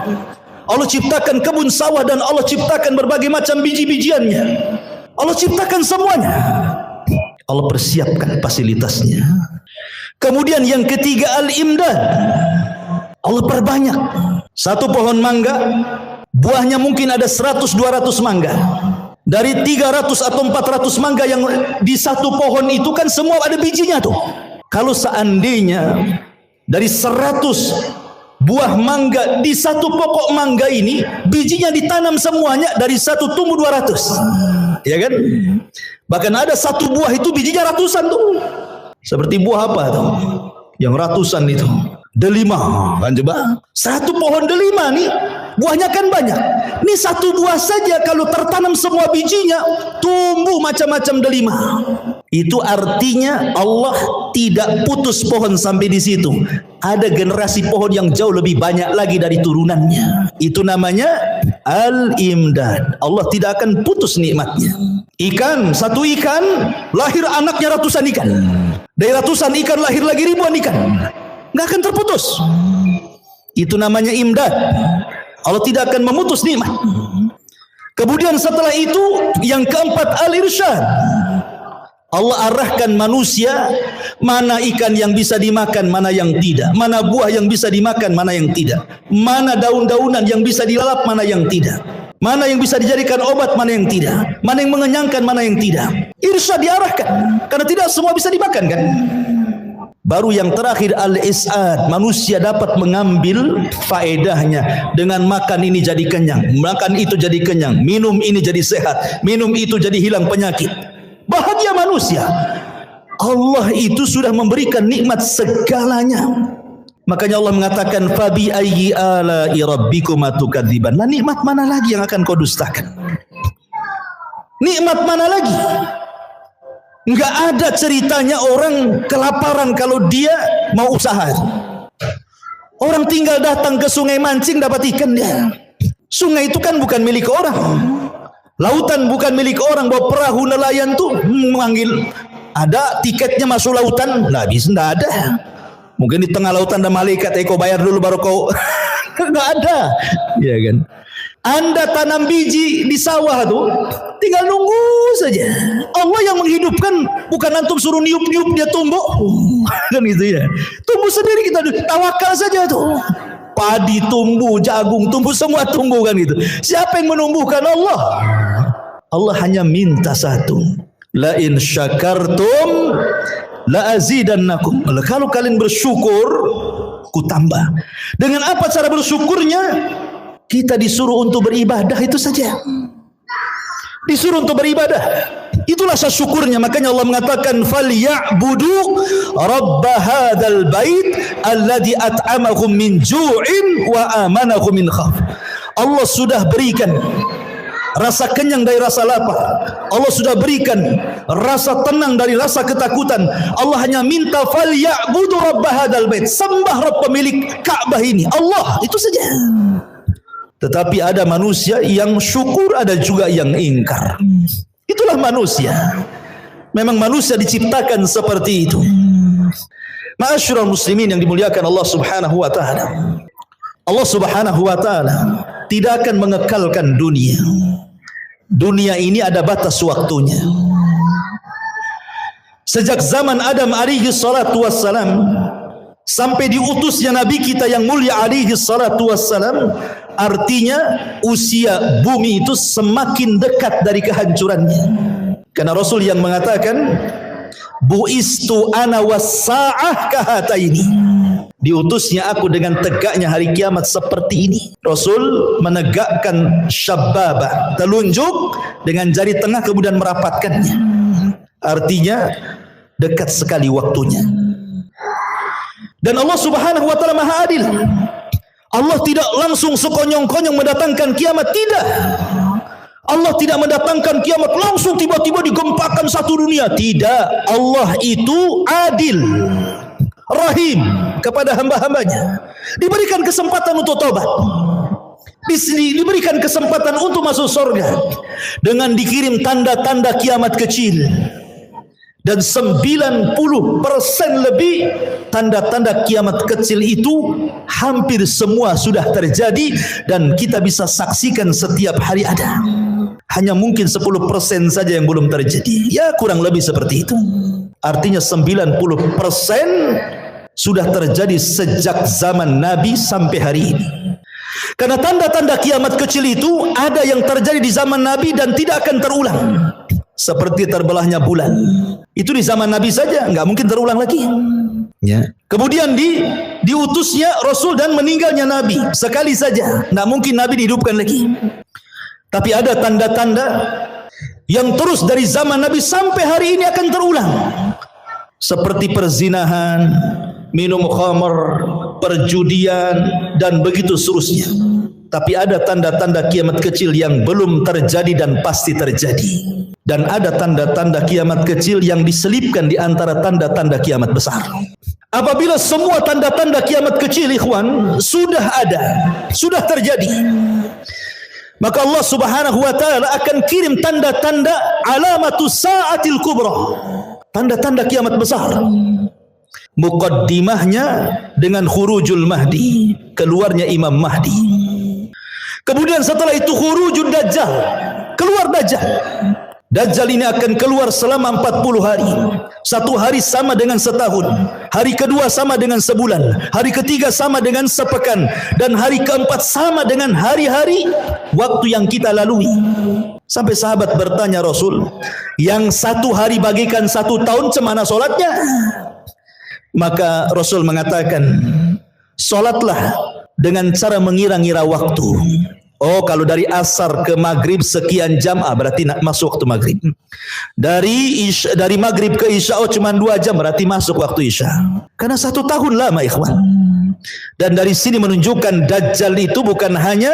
Allah ciptakan kebun sawah dan Allah ciptakan berbagai macam biji-bijiannya. Allah ciptakan semuanya. Allah persiapkan fasilitasnya. Kemudian yang ketiga al-imdad. Allah perbanyak. Satu pohon mangga buahnya mungkin ada 100-200 mangga. Dari 300 atau 400 mangga yang di satu pohon itu kan semua ada bijinya tuh. Kalau seandainya dari 100 buah mangga di satu pokok mangga ini bijinya ditanam semuanya, dari satu tumbuh 200. Ya kan? Bahkan ada satu buah itu bijinya ratusan tuh. Seperti buah apa tuh? Yang ratusan itu. Delima kan, coba. Satu pohon delima nih, buahnya kan banyak. Ini satu buah saja kalau tertanam semua bijinya tumbuh macam-macam delima. Itu artinya Allah tidak putus pohon sampai di situ. Ada generasi pohon yang jauh lebih banyak lagi dari turunannya. Itu namanya al-imdad. Allah tidak akan putus nikmatnya. Ikan, satu ikan lahir anaknya ratusan ikan. Dari ratusan ikan lahir lagi ribuan ikan. Nggak akan terputus. Itu namanya imdad. Allah tidak akan memutus nikmat. Kemudian setelah itu yang keempat al-irsyad. Allah arahkan manusia mana ikan yang bisa dimakan, mana yang tidak, mana buah yang bisa dimakan, mana yang tidak, mana daun-daunan yang bisa dilalap, mana yang tidak, mana yang bisa dijadikan obat, mana yang tidak, mana yang mengenyangkan, mana yang tidak. Irsyad diarahkan karena tidak semua bisa dimakan kan. Baru yang terakhir al-is'ad, manusia dapat mengambil faedahnya. Dengan makan ini jadi kenyang, makan itu jadi kenyang, minum ini jadi sehat, minum itu jadi hilang penyakit. Bahagia manusia. Allah itu sudah memberikan nikmat segalanya. Makanya Allah mengatakan fabi ayyi ala'i rabbikuma tukadziban. Nah, nikmat mana lagi yang akan kau dustakan? Nikmat mana lagi? Enggak ada ceritanya orang kelaparan kalau dia mau usaha. Orang tinggal datang ke sungai mancing dapat ikan dia. Sungai itu kan bukan milik orang. Lautan bukan milik orang. Bawa perahu nelayan tuh memanggil. Ada tiketnya masuk lautan? Nggak bisa, nggak ada. Mungkin di tengah lautan ada malaikat, kau bayar dulu baru kau. Nggak ada, ya kan? Anda tanam biji di sawah tuh, tinggal nunggu saja. Allah yang menghidupkan, bukan antum suruh niup-niup dia tumbuh, kan gitu ya. Tumbuh sendiri, kita tawakal saja tuh. Padi tumbuh, jagung tumbuh, semua tumbuh kan gitu. Siapa yang menumbuhkan? Allah. Allah hanya minta satu. La in syakartum la azidannakum. Kalau kalian bersyukur, ku tambah. Dengan apa cara bersyukurnya? Kita disuruh untuk beribadah, itu saja. Disuruh untuk beribadah. Itulah syukurnya. Makanya Allah mengatakan falyabudu rabb hadzal bait alladzi at'amahum min ju'in wa amanahum min khauf. Allah sudah berikan rasa kenyang dari rasa lapar. Allah sudah berikan rasa tenang dari rasa ketakutan. Allah hanya minta falyabudu rabb hadzal bait. Sembah Rabb pemilik Ka'bah ini. Allah, itu saja. Tetapi ada manusia yang syukur, ada juga yang ingkar. Itulah manusia. Memang manusia diciptakan seperti itu. Ma'asyiral muslimin yang dimuliakan Allah Subhanahu wa taala. Allah Subhanahu wa taala tidak akan mengekalkan dunia. Dunia ini ada batas waktunya. Sejak zaman Adam alaihi salatu wassalam sampai diutusnya Nabi kita yang mulia alaihi salatu wassalam, artinya usia bumi itu semakin dekat dari kehancurannya. Karena Rasul yang mengatakan bu'istu ana was-sa'ah kahataini. Diutusnya aku dengan tegaknya hari kiamat seperti ini. Rasul menegakkan syababah, telunjuk dengan jari tengah kemudian merapatkannya. Artinya dekat sekali waktunya. Dan Allah Subhanahu wa taala Maha Adil. Allah tidak langsung sekonyong-konyong mendatangkan kiamat, tidak. Allah tidak mendatangkan kiamat langsung tiba-tiba digempakan satu dunia, tidak. Allah itu adil, rahim kepada hamba-hambanya. Diberikan kesempatan untuk taubat, diberikan kesempatan untuk masuk surga dengan dikirim tanda-tanda kiamat kecil, Dan 90% lebih tanda-tanda kiamat kecil itu hampir semua sudah terjadi dan kita bisa saksikan setiap hari ada. Hanya mungkin 10% saja yang belum terjadi. Ya kurang lebih seperti itu. Artinya 90% sudah terjadi sejak zaman Nabi sampai hari ini. Karena tanda-tanda kiamat kecil itu ada yang terjadi di zaman Nabi dan tidak akan terulang. Seperti terbelahnya bulan. Itu di zaman Nabi saja, nggak mungkin terulang lagi. Ya. Kemudian diutusnya Rasul dan meninggalnya Nabi sekali saja, nggak mungkin Nabi dihidupkan lagi. Tapi ada tanda-tanda yang terus dari zaman Nabi sampai hari ini akan terulang. Seperti perzinahan, minum khamr, perjudian, dan begitu seterusnya. Tapi ada tanda-tanda kiamat kecil yang belum terjadi dan pasti terjadi. Dan ada tanda-tanda kiamat kecil yang diselipkan di antara tanda-tanda kiamat besar. Apabila semua tanda-tanda kiamat kecil, ikhwan, sudah ada, sudah terjadi, maka Allah Subhanahu wa taala akan kirim tanda-tanda alamatus sa'atil kubra, tanda-tanda kiamat besar. Muqaddimahnya dengan khurujul Mahdi, keluarnya Imam Mahdi. Kemudian setelah itu khurujul Dajjal, keluar Dajjal. Dajjal ini akan keluar selama 40 hari. Satu hari sama dengan setahun. Hari kedua sama dengan sebulan. Hari ketiga sama dengan sepekan. Dan hari keempat sama dengan hari-hari waktu yang kita lalui. Sampai sahabat bertanya Rasul, yang satu hari bagikan satu tahun cemana solatnya? Maka Rasul mengatakan, solatlah dengan cara mengira-ngira waktu. Oh, kalau dari asar ke maghrib sekian jam, berarti masuk waktu maghrib. Dari maghrib ke isya, cuma 2 jam, berarti masuk waktu isya. Karena 1 tahun lama, ikhwan. Dan dari sini menunjukkan Dajjal itu bukan hanya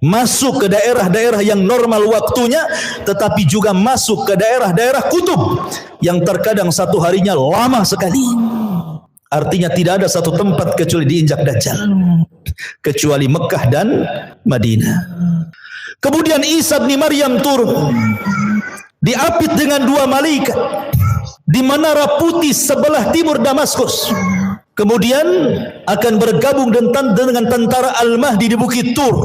masuk ke daerah-daerah yang normal waktunya, tetapi juga masuk ke daerah-daerah kutub yang terkadang satu harinya lama sekali. Artinya tidak ada satu tempat kecuali diinjak Dajjal, kecuali Mekah dan Madinah. Kemudian Isa bin Maryam turun, diapit dengan 2 malaikat di menara putih sebelah timur Damaskus. Kemudian akan bergabung dengan tentara Al-Mahdi di Bukit Tur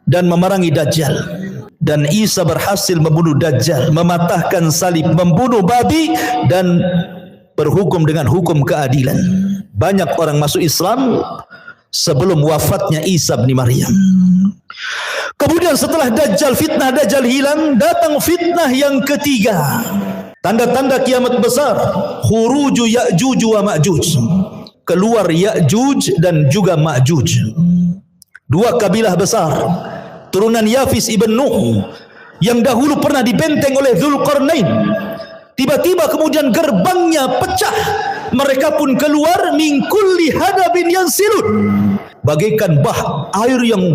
dan memerangi Dajjal. Dan Isa berhasil membunuh Dajjal, mematahkan salib, membunuh babi, dan berhukum dengan hukum keadilan. Banyak orang masuk Islam sebelum wafatnya Isa bin Maryam. Kemudian setelah fitnah Dajjal hilang, datang fitnah yang ketiga. Tanda-tanda kiamat besar, khuruju Ya'juj wa Ma'juj. Keluar Ya'juj dan juga Ma'juj. 2 kabilah besar, turunan Yafis ibn Nuh, yang dahulu pernah dibenteng oleh Dzulqarnain. Tiba-tiba kemudian gerbangnya pecah. Mereka pun keluar min kulli hadabin yansilun, bagaikan bah air yang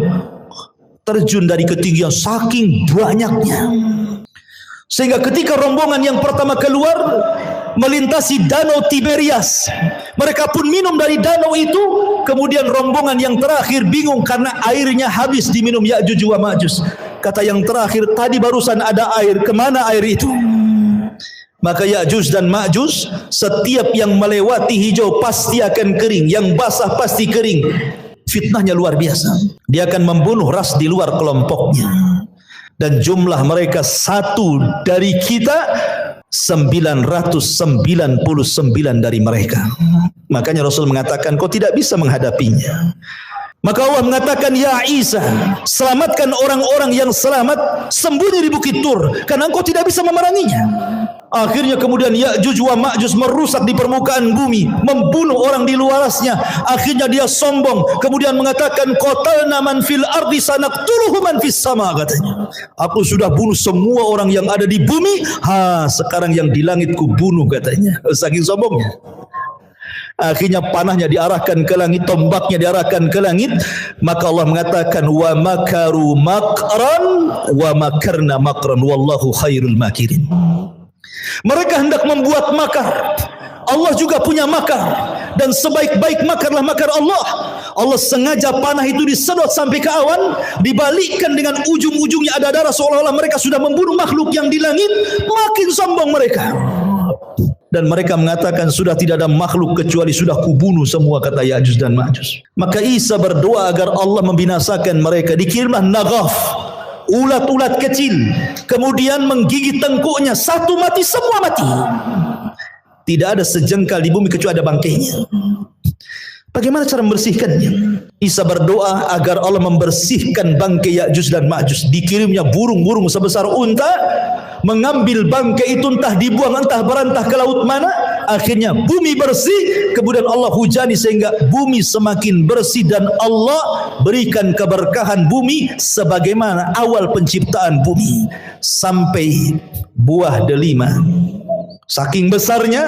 terjun dari ketinggian saking banyaknya. Sehingga ketika rombongan yang pertama keluar melintasi danau Tiberias, mereka pun minum dari danau itu. Kemudian rombongan yang terakhir bingung karena airnya habis diminum Ya'juj wa Ma'juj. Kata yang terakhir, tadi barusan ada air, kemana air itu? Maka Ya'juj dan Ma'juj, setiap yang melewati hijau pasti akan kering, yang basah pasti kering. Fitnahnya luar biasa. Dia akan membunuh ras di luar kelompoknya. Dan jumlah mereka satu dari kita, 999 dari mereka. Makanya Rasul mengatakan, kau tidak bisa menghadapinya. Maka Allah mengatakan, ya Isa, selamatkan orang-orang yang selamat sembunyi di Bukit Tur, karena engkau tidak bisa memeranginya. Akhirnya kemudian Ya'juj wa Ma'juj merusak di permukaan bumi, membunuh orang di luarasnya. Akhirnya dia sombong, kemudian mengatakan, qatalna man fil ardi sanaqtuluhu man fis sama, katanya. Aku sudah bunuh semua orang yang ada di bumi, sekarang yang di langit ku bunuh, katanya. Saking sombongnya. Akhirnya panahnya diarahkan ke langit, tombaknya diarahkan ke langit. Maka Allah mengatakan, wa makaru makran wa makarna makran wallahu khairul makirin. Mereka hendak membuat makar, Allah juga punya makar, dan sebaik-baik makarlah makar Allah. Allah sengaja panah itu disedot sampai ke awan, dibalikkan dengan ujung-ujungnya ada darah, seolah-olah mereka sudah membunuh makhluk yang di langit. Makin sombong mereka. Dan mereka mengatakan sudah tidak ada makhluk kecuali sudah kubunuh semua, kata Ya'juj dan Ma'juj. Maka Isa berdoa agar Allah membinasakan mereka. Dikirimlah naghaf, ulat-ulat kecil, kemudian menggigit tengkuknya, satu mati, semua mati. Tidak ada sejengkal di bumi kecuali ada bangkainya. Bagaimana cara membersihkannya? Isa berdoa agar Allah membersihkan bangkai Ya'juj dan Ma'juj. Dikirimnya burung-burung sebesar unta, mengambil bangkai itu, entah dibuang entah berantah ke laut mana. Akhirnya bumi bersih, kemudian Allah hujani sehingga bumi semakin bersih, dan Allah berikan keberkahan bumi sebagaimana awal penciptaan bumi sampai buah delima. Saking besarnya,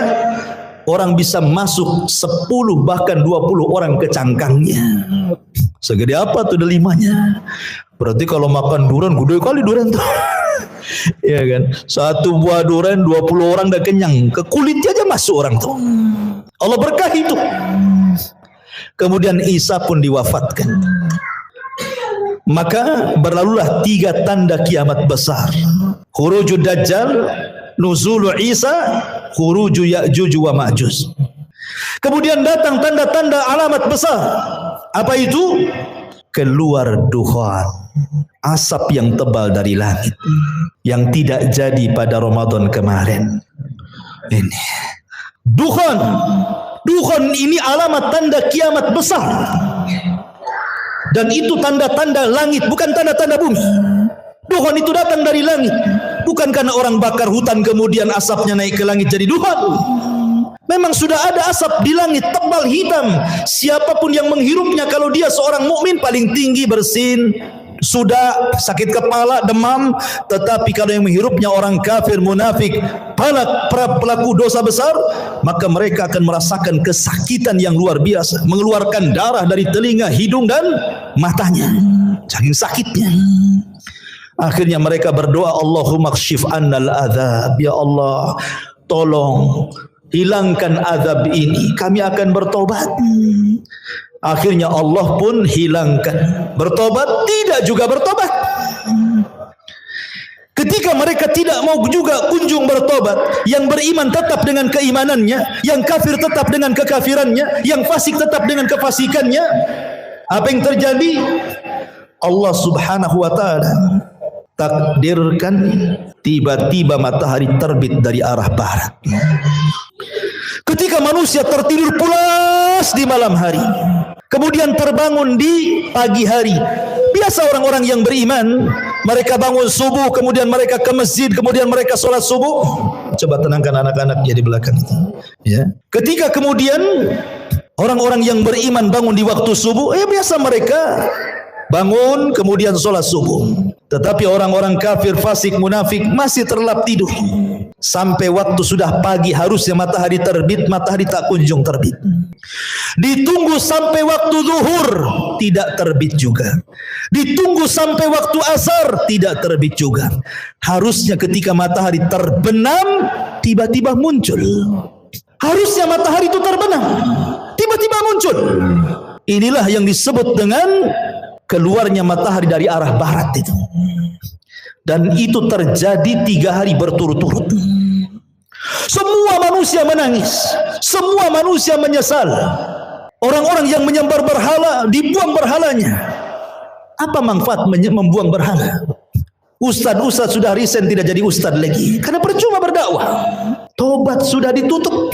orang bisa masuk 10 bahkan 20 orang ke cangkangnya. Segede apa tuh delimanya? Berarti kalau makan durian, gede kali durian tuh. Ya kan? Satu buah durian 20 orang dah kenyang. Ke kulitnya aja masuk orang tuh. Allah berkahi itu. Kemudian Isa pun diwafatkan. Maka berlalulah 3 tanda kiamat besar. Khurujud Dajjal, nuzulu Isa, khuruju Ya'juj wa Ma'juj. Kemudian datang tanda-tanda alamat besar. Apa itu? Keluar dukhan, asap yang tebal dari langit, yang tidak jadi pada Ramadan kemarin. Ini dukhan. Dukhan ini alamat tanda kiamat besar. Dan itu tanda-tanda langit, bukan tanda-tanda bumi. Dukhan itu datang dari langit, bukan karena orang bakar hutan kemudian asapnya naik ke langit jadi dukhan. Memang sudah ada asap di langit tebal hitam. Siapapun yang menghirupnya, kalau dia seorang mukmin paling tinggi bersin, sudah sakit kepala, demam. Tetapi kalau yang menghirupnya orang kafir, munafik, pelaku dosa besar, maka mereka akan merasakan kesakitan yang luar biasa, mengeluarkan darah dari telinga, hidung dan matanya, saking sakitnya. Akhirnya mereka berdoa, Allahumma kshif annal adzab, ya Allah tolong hilangkan azab ini, kami akan bertobat. Akhirnya Allah pun hilangkan. Bertobat? Tidak juga bertobat. Ketika mereka tidak mau juga kunjung bertobat, yang beriman tetap dengan keimanannya, yang kafir tetap dengan kekafirannya, yang fasik tetap dengan kefasikannya, apa yang terjadi? Allah Subhanahu wa ta'ala takdirkan tiba-tiba matahari terbit dari arah barat. Ketika manusia tertidur pulas di malam hari, kemudian terbangun di pagi hari. Biasa orang-orang yang beriman, mereka bangun subuh, kemudian mereka ke masjid, kemudian mereka sholat subuh. Coba tenangkan anak-anak di belakang itu. Ya. Ketika kemudian orang-orang yang beriman bangun di waktu subuh, biasa mereka bangun kemudian sholat subuh. Tetapi orang-orang kafir, fasik, munafik masih terlelap tidur. Sampai waktu sudah pagi, harusnya matahari terbit, matahari tak kunjung terbit. Ditunggu sampai waktu zuhur, tidak terbit juga. Ditunggu sampai waktu asar, tidak terbit juga. Harusnya ketika matahari terbenam, tiba-tiba muncul. Harusnya matahari itu terbenam, tiba-tiba muncul. Inilah yang disebut dengan keluarnya matahari dari arah barat itu. Dan itu terjadi 3 hari berturut-turut. Semua manusia menangis, semua manusia menyesal. Orang-orang yang menyembah berhala, dibuang berhalanya. Apa manfaat membuang berhala? Ustadz sudah resign, tidak jadi ustadz lagi, karena percuma berdakwah. Tobat sudah ditutup.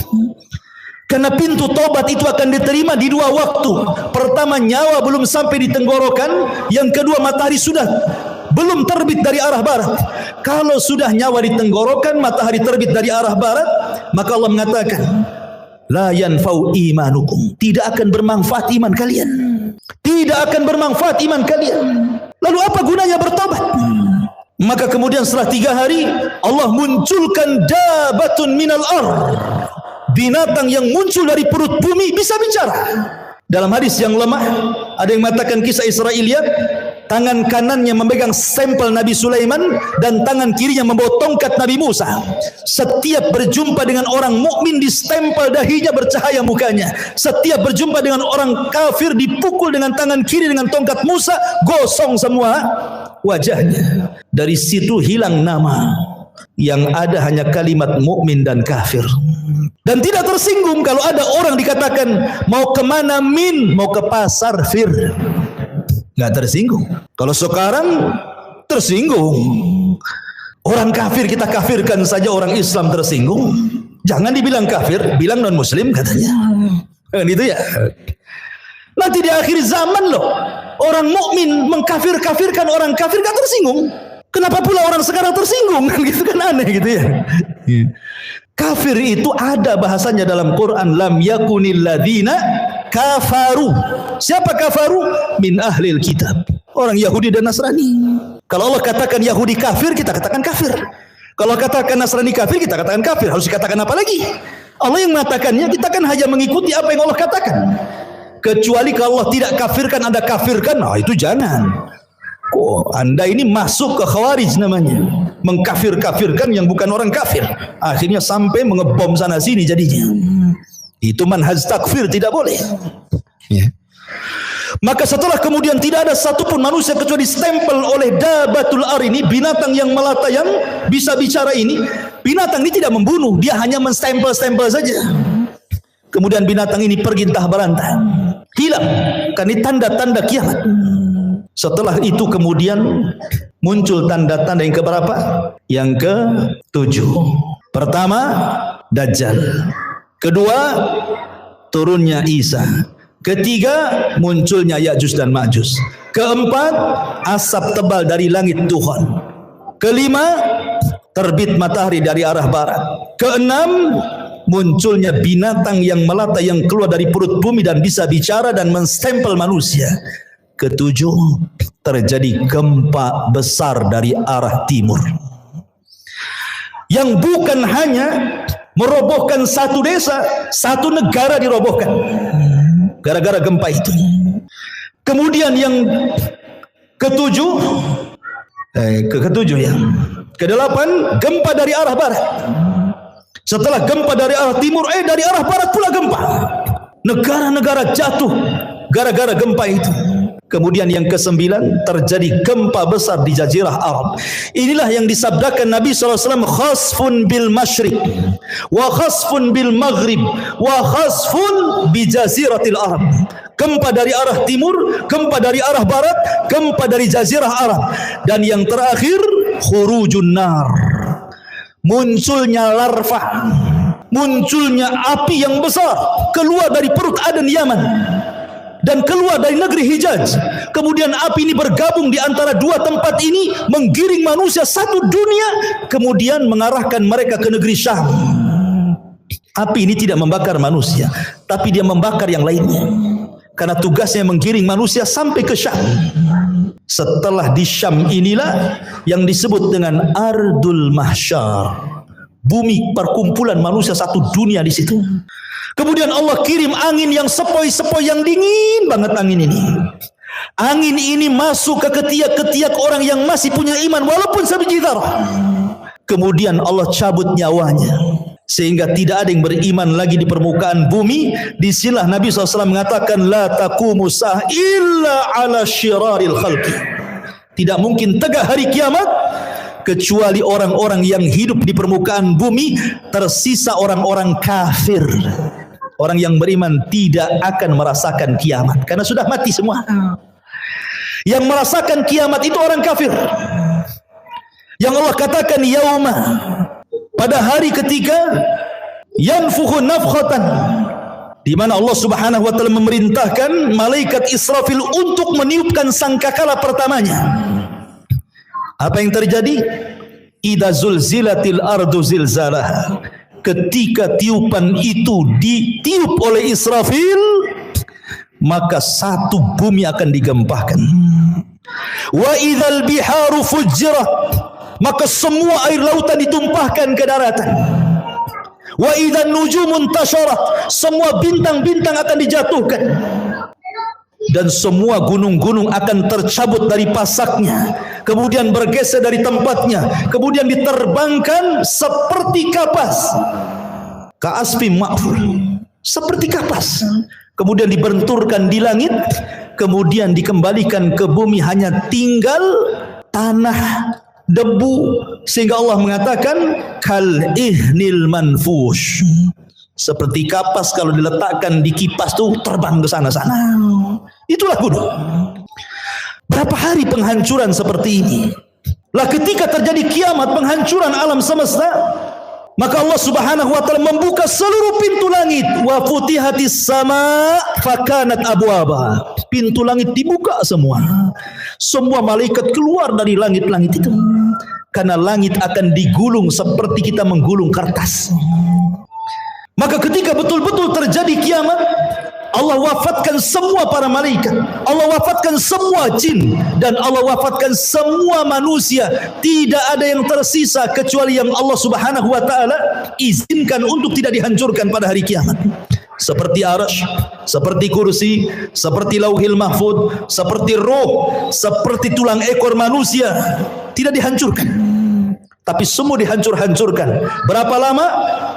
Karena pintu tobat itu akan diterima di 2 waktu. Pertama, nyawa belum sampai di tenggorokan. Yang kedua, matahari sudah belum terbit dari arah barat. Kalau sudah nyawa di tenggorokan, matahari terbit dari arah barat, maka Allah mengatakan, la yanfa'u imanukum, tidak akan bermanfaat iman kalian. Tidak akan bermanfaat iman kalian. Lalu apa gunanya bertobat? Maka kemudian setelah 3 hari, Allah munculkan dabatun minal ardh, binatang yang muncul dari perut bumi bisa bicara. Dalam hadis yang lemah, ada yang mengatakan kisah Israiliyat, tangan kanannya memegang stempel Nabi Sulaiman dan tangan kirinya membawa tongkat Nabi Musa. Setiap berjumpa dengan orang mukmin distempel dahinya, bercahaya mukanya. Setiap berjumpa dengan orang kafir dipukul dengan tangan kiri dengan tongkat Musa, gosong semua wajahnya. Dari situ hilang nama, yang ada hanya kalimat mukmin dan kafir. Dan tidak tersinggung kalau ada orang dikatakan mau kemana min, mau ke pasar fir, nggak tersinggung. Kalau sekarang tersinggung, orang kafir kita kafirkan saja, orang Islam tersinggung. Jangan dibilang kafir, bilang non muslim katanya. Kan itu ya. Nanti di akhir zaman loh, orang mukmin mengkafir-kafirkan orang kafir, nggak tersinggung. Kenapa pula orang sekarang tersinggung? Kan gitu kan, aneh gitu ya. Kafir itu ada bahasanya dalam Quran, lam yakunil ladzina kafaru. Siapa kafaru? Min ahlil kitab, orang Yahudi dan Nasrani. Kalau Allah katakan Yahudi kafir, kita katakan kafir. Kalau katakan Nasrani kafir, kita katakan kafir. Harus dikatakan apa lagi? Allah yang mengatakannya, kita kan hanya mengikuti apa yang Allah katakan. Kecuali kalau Allah tidak kafirkan, Anda kafirkan, nah itu jangan. Kok Anda ini masuk ke khawarij namanya, mengkafir-kafirkan yang bukan orang kafir, akhirnya sampai mengebom sana sini jadinya. Itu manhaj takfir, tidak boleh ya. Maka setelah kemudian tidak ada satupun manusia kecuali stempel oleh dabatul ar ini, binatang yang melata yang bisa bicara ini. Binatang ini tidak membunuh, dia hanya menstempel-stempel saja. Kemudian binatang ini pergi entah berantah, hilang. Kan ini tanda-tanda kiamat. Setelah itu kemudian muncul tanda-tanda yang keberapa? Yang ke-7. Pertama, Dajjal. Kedua, turunnya Isa. Ketiga, munculnya Ya'juj dan Ma'juj. Keempat, asap tebal dari langit Tuhan. Kelima, terbit matahari dari arah barat. Keenam, munculnya binatang yang melata yang keluar dari perut bumi dan bisa bicara dan menstempel manusia. Ketujuh, terjadi gempa besar dari arah timur yang bukan hanya merobohkan satu desa, satu negara dirobohkan gara-gara gempa itu. Kemudian yang ketujuh yang kedelapan, gempa dari arah barat. Setelah gempa dari arah timur, dari arah barat pula gempa. Negara-negara jatuh gara-gara gempa itu. Kemudian yang ke-9, terjadi gempa besar di Jazirah Arab. Inilah yang disabdakan Nabi SAW, khasfun bil masyriq wa khasfun bil maghrib wa khasfun bi jaziratil Arab. Gempa dari arah timur, gempa dari arah barat, gempa dari Jazirah Arab. Dan yang terakhir, khurujun nar, munculnya larva, munculnya api yang besar keluar dari perut Aden Yaman dan keluar dari negeri Hijaz. Kemudian api ini bergabung di antara dua tempat ini, menggiring manusia satu dunia, kemudian mengarahkan mereka ke negeri Syam. Api ini tidak membakar manusia, tapi dia membakar yang lainnya, karena tugasnya menggiring manusia sampai ke Syam. Setelah di Syam inilah yang disebut dengan Ardul Mahsyar, bumi perkumpulan manusia satu dunia di situ. Kemudian Allah kirim angin yang sepoi-sepoi, yang dingin banget angin ini. Angin ini masuk ke ketiak-ketiak orang yang masih punya iman walaupun sebiji dzarah. Kemudian Allah cabut nyawanya sehingga tidak ada yang beriman lagi di permukaan bumi. Disinilah Nabi SAW mengatakan, la taqumu sa'ah illa ala syiraril khalqi. Tidak mungkin tegak hari kiamat kecuali orang-orang yang hidup di permukaan bumi, tersisa orang-orang kafir. Orang yang beriman tidak akan merasakan kiamat karena sudah mati semua. Yang merasakan kiamat itu orang kafir. Yang Allah katakan yauma, pada hari ketika yanfukhu nafkhatan, di mana Allah Subhanahu wa taala memerintahkan malaikat Israfil untuk meniupkan sangkakala pertamanya. Apa yang terjadi? Idza zulzilatil ardu zilzalaha. Ketika tiupan itu ditiup oleh Israfil, maka satu bumi akan digempakan. Wa idzal biharu fujjirat, maka semua air lautan ditumpahkan ke daratan. Wa idzan nujumun tasharat, semua bintang-bintang akan dijatuhkan. dan semua gunung-gunung akan tercabut dari pasaknya, kemudian bergeser dari tempatnya, kemudian diterbangkan seperti kapas, ka'asfin ma'kul, seperti kapas, kemudian dibenturkan di langit, kemudian dikembalikan ke bumi, hanya tinggal tanah, debu, sehingga Allah mengatakan kal ihnil manfush, seperti kapas kalau diletakkan di kipas tuh terbang ke sana-sana. Itulah gunung. Berapa hari penghancuran seperti ini. Lah ketika terjadi kiamat, penghancuran alam semesta, maka Allah Subhanahu wa taala membuka seluruh pintu langit. Wa futihatis sama fakanat abwaba. Pintu langit dibuka semua. Semua malaikat keluar dari langit-langit itu. Karena langit akan digulung seperti kita menggulung kertas. Maka ketika betul-betul terjadi kiamat, Allah wafatkan semua para malaikat, Allah wafatkan semua jin, dan Allah wafatkan semua manusia. Tidak ada yang tersisa kecuali yang Allah Subhanahu wa taala izinkan untuk tidak dihancurkan pada hari kiamat. Seperti arsy, seperti kursi, seperti lauhil mahfud, seperti roh, seperti tulang ekor manusia, tidak dihancurkan, tapi semua dihancur-hancurkan. Berapa lama?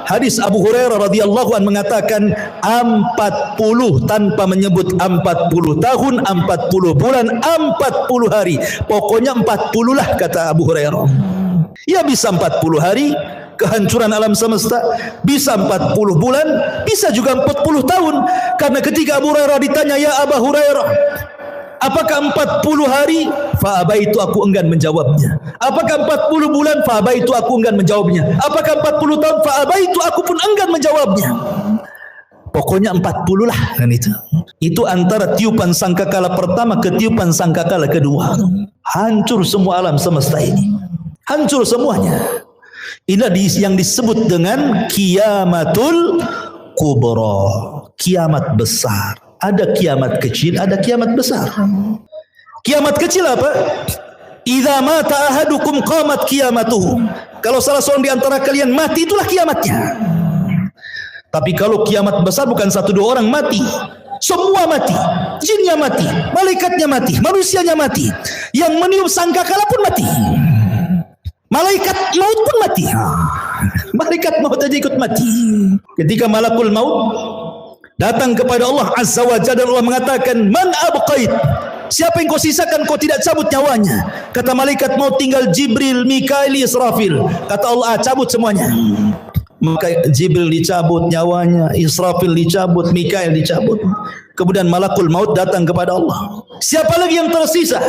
Hadis Abu Hurairah radhiyallahu anhu mengatakan 40, tanpa menyebut 40 tahun, 40 bulan, 40 hari. Pokoknya 40 lah kata Abu Hurairah. Ya bisa 40 hari kehancuran alam semesta, bisa 40 bulan, bisa juga 40 tahun. Karena ketika Abu Hurairah ditanya, ya Abu Hurairah, apakah 40 hari? Fa'abaitu, aku enggan menjawabnya. Apakah 40 bulan? Fa'abaitu, aku enggan menjawabnya. Apakah 40 tahun? Fa'abaitu, aku pun enggan menjawabnya. Pokoknya 40 lah kan itu. Itu antara tiupan sangkakala pertama ke tiupan sangkakala kedua. Hancur semua alam semesta ini. Hancur semuanya. Inilah yang disebut dengan kiamatul kubra, kiamat besar. Ada kiamat kecil, ada kiamat besar. Kiamat kecil apa? Idza mata ahadukum qamat qiyamatuhu. Kalau salah seorang di antara kalian mati, itulah kiamatnya. Tapi kalau kiamat besar bukan satu dua orang mati, semua mati. Jinnya mati, malaikatnya mati, manusianya mati. Yang meniup sangkakala pun mati. Malaikat maut pun mati. Malaikat maut aja ikut mati. Ketika malakul maut datang kepada Allah Azza wa Jalla, Allah mengatakan, man abqait, siapa yang kau sisakan, kau tidak cabut nyawanya? Kata malaikat maut, tinggal Jibril, Mikail, Israfil. Kata Allah, cabut semuanya. Maka Jibril dicabut nyawanya, Israfil dicabut, Mikail dicabut. Kemudian malakul maut datang kepada Allah. Siapa lagi yang tersisa?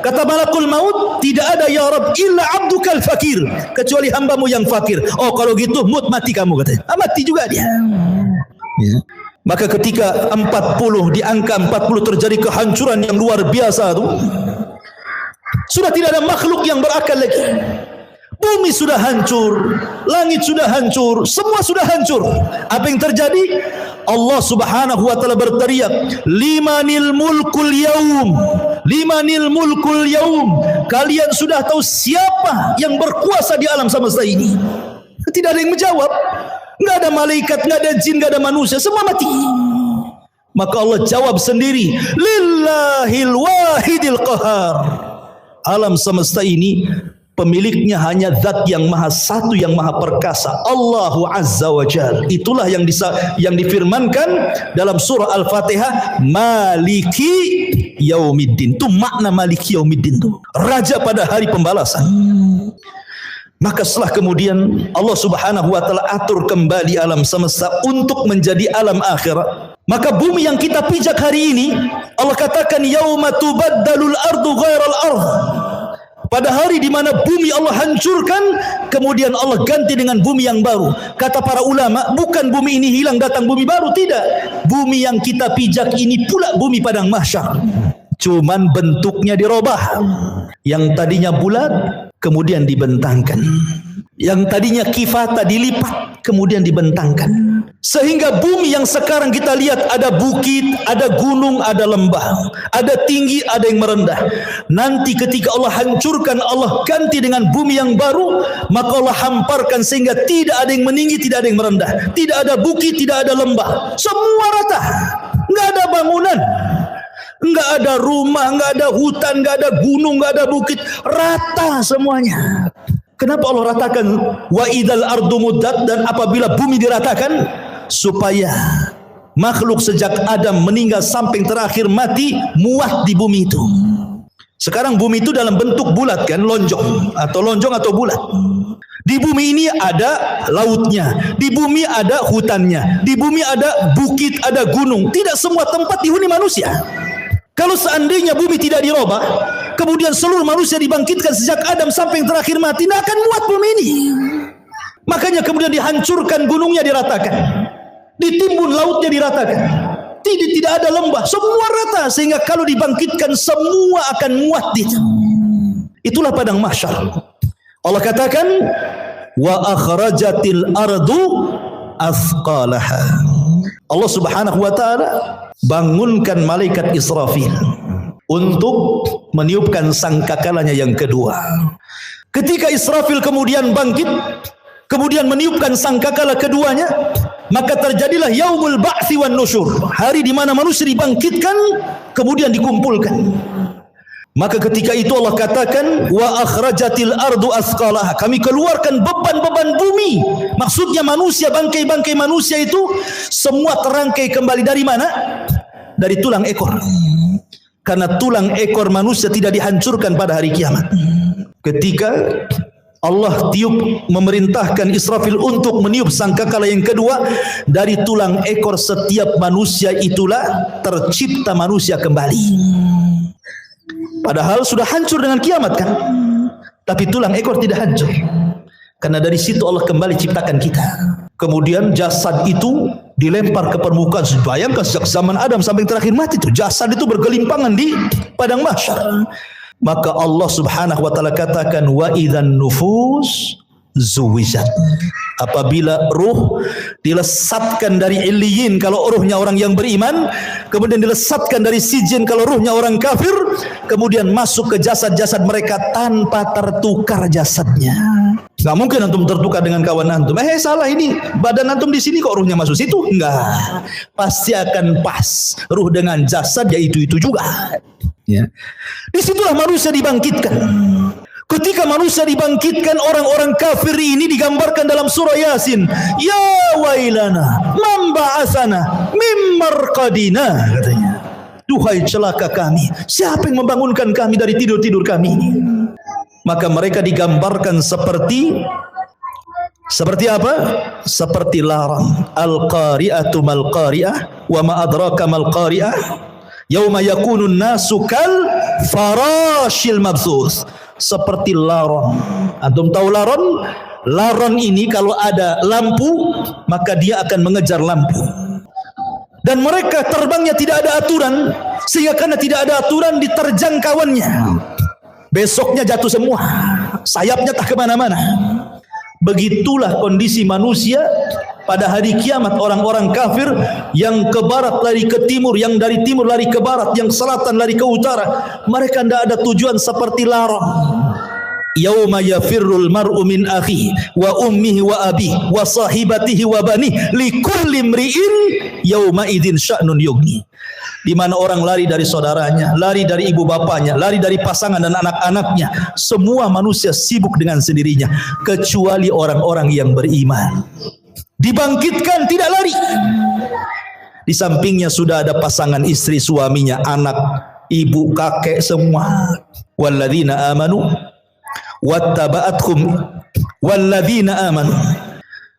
Kata malakul maut, tidak ada ya Rabb illa abdukal fakir, kecuali hambamu yang fakir. Oh kalau gitu mut, mati kamu katanya. Mati juga dia. Ya. Maka ketika 40, di angka 40 terjadi kehancuran yang luar biasa itu, sudah tidak ada makhluk yang berakal lagi. Bumi sudah hancur, langit sudah hancur, semua sudah hancur. Apa yang terjadi? Allah Subhanahu wa taala berteriak, limanil mulkul yaum, limanil mulkul yaum. Kalian sudah tahu siapa yang berkuasa di alam semesta ini? Tidak ada yang menjawab. Enggak ada malaikat, enggak ada jin, enggak ada manusia, semua mati. Maka Allah jawab sendiri, lillahil wahidil qahar. Alam semesta ini pemiliknya hanya zat yang maha satu, yang maha perkasa, Allahu Azza wa Jal. Itulah yang difirmankan dalam surah Al-Fatihah, Maliki Yaumiddin. Itu makna Maliki Yaumiddin itu, raja pada hari pembalasan. Maka setelah kemudian Allah Subhanahu wa taala atur kembali alam semesta untuk menjadi alam akhirat. Maka bumi yang kita pijak hari ini, Allah katakan yauma tubaddalul ardu ghairal ardh. Pada hari di mana bumi Allah hancurkan, kemudian Allah ganti dengan bumi yang baru. Kata para ulama, bukan bumi ini hilang datang bumi baru, tidak. Bumi yang kita pijak ini pula bumi padang mahsyar. Cuman bentuknya dirubah. Yang tadinya bulat kemudian dibentangkan. Yang tadinya kifata dilipat kemudian dibentangkan. Sehingga bumi yang sekarang kita lihat ada bukit, ada gunung, ada lembah, ada tinggi, ada yang merendah. Nanti ketika Allah hancurkan, Allah ganti dengan bumi yang baru, maka Allah hamparkan sehingga tidak ada yang meninggi, tidak ada yang merendah, tidak ada bukit, tidak ada lembah, semua rata, nggak ada bangunan. Enggak ada rumah, enggak ada hutan, enggak ada gunung, enggak ada bukit, rata semuanya. Kenapa Allah ratakan wa idzal ardu muddat, dan apabila bumi diratakan supaya makhluk sejak Adam meninggal sampai terakhir mati muat di bumi itu. Sekarang bumi itu dalam bentuk bulat kan, lonjong atau bulat. Di bumi ini ada lautnya, di bumi ada hutannya, di bumi ada bukit, ada gunung. Tidak semua tempat dihuni manusia. Kalau seandainya bumi tidak dirubah, kemudian seluruh manusia dibangkitkan sejak Adam sampai yang terakhir mati, tidak akan muat bumi ini. Makanya kemudian dihancurkan, gunungnya diratakan, ditimbun lautnya diratakan, tidak ada lembah, semua rata, sehingga kalau dibangkitkan semua akan muat di situ. Itulah padang mahsyar. Allah katakan wa akhrajatil ardu athqalaha. Allah Subhanahu wa taala bangunkan malaikat Israfil untuk meniupkan sangkakalanya yang kedua. Ketika Israfil kemudian bangkit, kemudian meniupkan sangkakala keduanya, maka terjadilah yaumul ba'tsi wan nusyur, hari di mana manusia dibangkitkan kemudian dikumpulkan. Maka ketika itu Allah katakan wa akhrajatil ardu athqalaha, kami keluarkan beban-beban bumi. Maksudnya manusia, bangkai-bangkai manusia itu semua terangkai kembali dari mana? Dari tulang ekor. Karena tulang ekor manusia tidak dihancurkan pada hari kiamat. Ketika Allah tiup, memerintahkan Israfil untuk meniup sangkakala yang kedua, dari tulang ekor setiap manusia itulah tercipta manusia kembali. Padahal sudah hancur dengan kiamat kan, tapi tulang ekor tidak hancur, karena dari situ Allah kembali ciptakan kita. Kemudian jasad itu dilempar ke permukaan. Bayangkan sejak zaman Adam sampai terakhir mati itu jasad itu bergelimpangan di padang mahsyar. Maka Allah Subhanahu wa taala katakan wa idzan nufus zuwijat, apabila ruh dilesatkan dari illiyin kalau ruhnya orang yang beriman, kemudian dilesatkan dari sijin kalau ruhnya orang kafir, kemudian masuk ke jasad-jasad mereka tanpa tertukar jasadnya. Nggak mungkin antum tertukar dengan kawan antum. Salah, ini badan antum di sini kok ruhnya masuk situ? Enggak, pasti akan pas ruh dengan jasad ya itu juga. Ya, disitulah manusia dibangkitkan. Ketika manusia dibangkitkan, orang-orang kafir ini digambarkan dalam surah Yasin. Ya wailana man ba'atsana mim marqadina, katanya. Duhai celaka kami, siapa yang membangunkan kami dari tidur-tidur kami ini? Maka mereka digambarkan seperti apa? Seperti larang. Al-qari'atu mal qari'ah wa ma adraka mal qari'ah. Yauma yakunun nasu kal farashil mabthus. Seperti laron. Antum tahu laron? Laron ini kalau ada lampu, maka dia akan mengejar lampu. Dan mereka terbangnya tidak ada aturan, sehingga karena tidak ada aturan diterjang kawannya. Besoknya jatuh semua, sayapnya tak kemana-mana. Begitulah kondisi manusia pada hari kiamat. Orang-orang kafir yang ke barat lari ke timur, yang dari timur lari ke barat, yang selatan lari ke utara. Mereka tidak ada tujuan seperti larang. Yauma yafirrul mar'u min akhihi wa ummihi wa abihi wa sahibatihi wa banihi likulli imri'in yauma idzin sya'nun yughni. Di mana orang lari dari saudaranya, lari dari ibu bapanya, lari dari pasangan dan anak-anaknya. Semua manusia sibuk dengan sendirinya, kecuali orang-orang yang beriman. Dibangkitkan tidak lari. Di sampingnya sudah ada pasangan istri, suaminya, anak, ibu, kakek, semua. Walladzina amanu wattaba'athum walladzina amanu,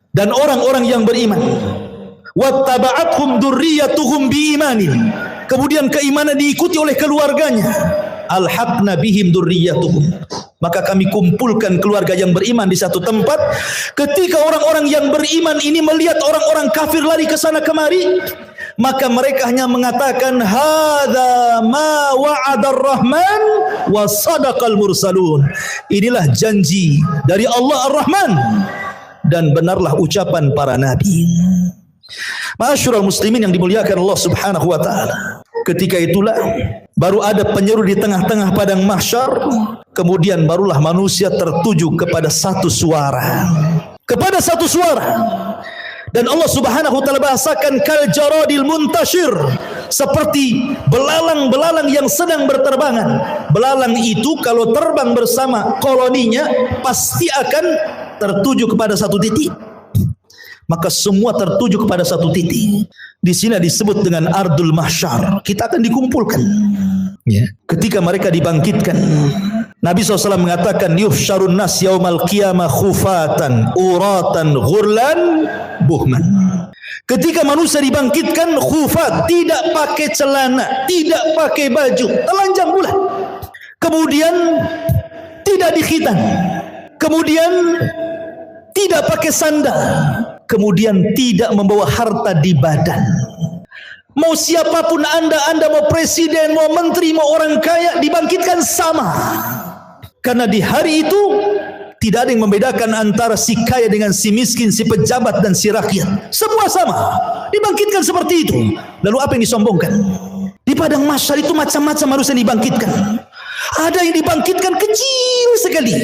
dan orang-orang yang beriman, wattaba'athum dzurriyyatuhum biimanin, kemudian keimanan diikuti oleh keluarganya, alhaqna bihim dzurriyyatuhum, maka kami kumpulkan keluarga yang beriman di satu tempat. Ketika orang-orang yang beriman ini melihat orang-orang kafir lari ke sana kemari, maka mereka hanya mengatakan hadza ma wa'adar rahman wa sadaqal mursalun. Inilah janji dari Allah Ar-Rahman dan benarlah ucapan para nabi. Ma'asyiral muslimin yang dimuliakan Allah Subhanahu wa taala. Ketika itulah baru ada penyeru di tengah-tengah padang mahsyar, kemudian barulah manusia tertuju kepada satu suara. Kepada satu suara. Dan Allah Subhanahu wa taala bahasakan kal jaradil muntashir, seperti belalang-belalang yang sedang berterbangan. Belalang itu kalau terbang bersama koloninya pasti akan tertuju kepada satu titik. Maka semua tertuju kepada satu titik. Di sini disebut dengan ardul mahsyar. Kita akan dikumpulkan. Ya. Ketika mereka dibangkitkan, Nabi SAW mengatakan, yuhsyarun nas yaumal qiyamah khufatan, uratan, ghurlan, buhman. Ketika manusia dibangkitkan khufat, tidak pakai celana, tidak pakai baju, telanjang bulat. Kemudian tidak dikhitan. Kemudian tidak pakai sandal. Kemudian tidak membawa harta di badan. Mau siapapun anda mau presiden, mau menteri, mau orang kaya, dibangkitkan sama. Karena di hari itu tidak ada yang membedakan antara si kaya dengan si miskin, si pejabat dan si rakyat. Semua sama. Dibangkitkan seperti itu. Lalu apa yang disombongkan? Di padang mahsyar itu macam-macam harus yang dibangkitkan. Ada yang dibangkitkan kecil sekali,